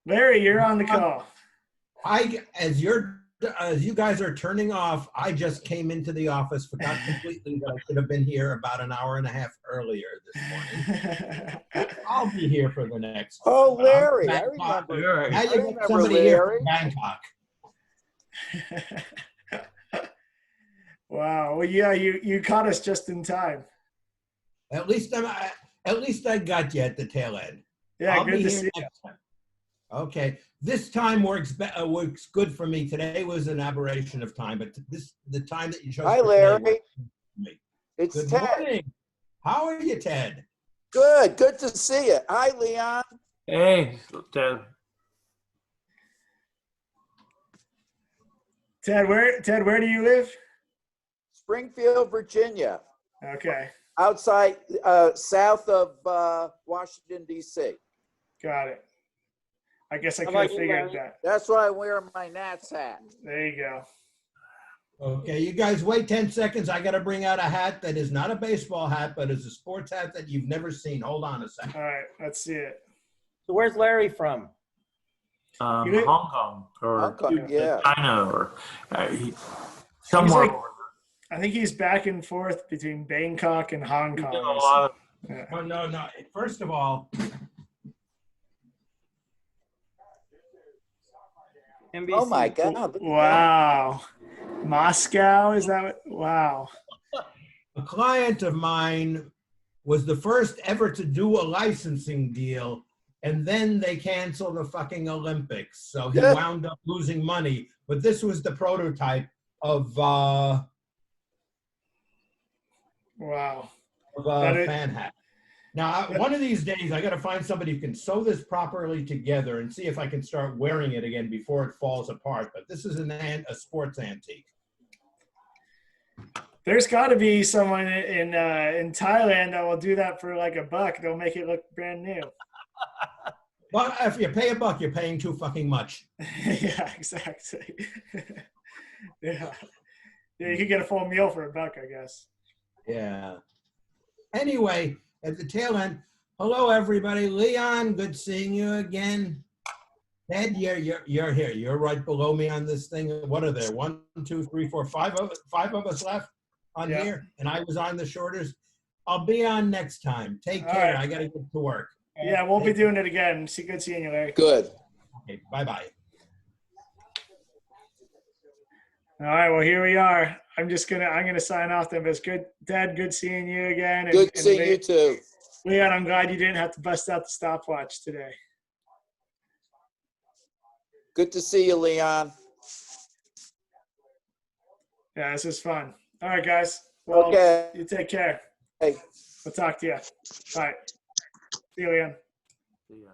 Larry, you're on the call. As you guys are turning off, I just came into the office, forgot completely that I should have been here about an hour and a half earlier this morning. I'll be here for the next. Oh, Larry, I remember. Now you got somebody here from Bangkok. Wow. Well, yeah, you caught us just in time. At least I got you at the tail end. Yeah, I'll good be to here see next time. Okay, this time works good for me. Today was an aberration of time, but the time that you chose. Hi, for today Larry. works for me. It's Good Ted. morning. How are you, Ted? Good to see you. Hi, Leon. Hey, Ted. Ted, where do you live? Springfield, Virginia. Okay, Outside, south of Washington, D.C. got it. I guess I How could have about you, figured Larry? that. That's why I wear my Nats hat. There you go. Okay, you guys wait 10 seconds. I got to bring out a hat that is not a baseball hat, but is a sports hat that you've never seen. Hold on a second. All right, let's see it. So where's Larry from? You did- Hong Kong or Hong Kong, yeah. China or He's somewhere. like, I think he's back and forth between Bangkok and Hong He's Kong. done a lot of Yeah. Oh, no. First of all, NBC. Oh my God. look at that. Wow. Moscow, is that what? Wow. a client of mine was the first ever to do a licensing deal, and then they canceled the fucking Olympics. So he Yeah. wound up losing money. But this was the prototype of Wow. a That is- fan hat. Now, one of these days, I got to find somebody who can sew this properly together and see if I can start wearing it again before it falls apart. But this is a sports antique. There's got to be someone in Thailand that will do that for like $1. They'll make it look brand new. But if you pay $1, you're paying too fucking much. Yeah, exactly. Yeah. Yeah, you could get a full meal for $1, I guess. Yeah. Anyway, at the tail end, hello everybody. Leon, good seeing you again. Ted, you're here. You're right below me on this thing. What are there? 1, 2, 3, 4, 5 of us left on Yeah. here, and I was on the shortest. I'll be on next time. Take All care. right. I gotta get to work. Yeah, we'll be doing it again. Good seeing you, Larry. Good. Okay, bye-bye. All right, well, here we are. I'm gonna sign off then. But it's good, Dad. Good seeing you again. And, Good and seeing you too. Leon, I'm glad you didn't have to bust out the stopwatch today. Good to see you, Leon. Yeah, this is fun. All right, guys. Well, Okay. you take care. Hey. We'll talk to you. Bye. See you, Leon. Yeah.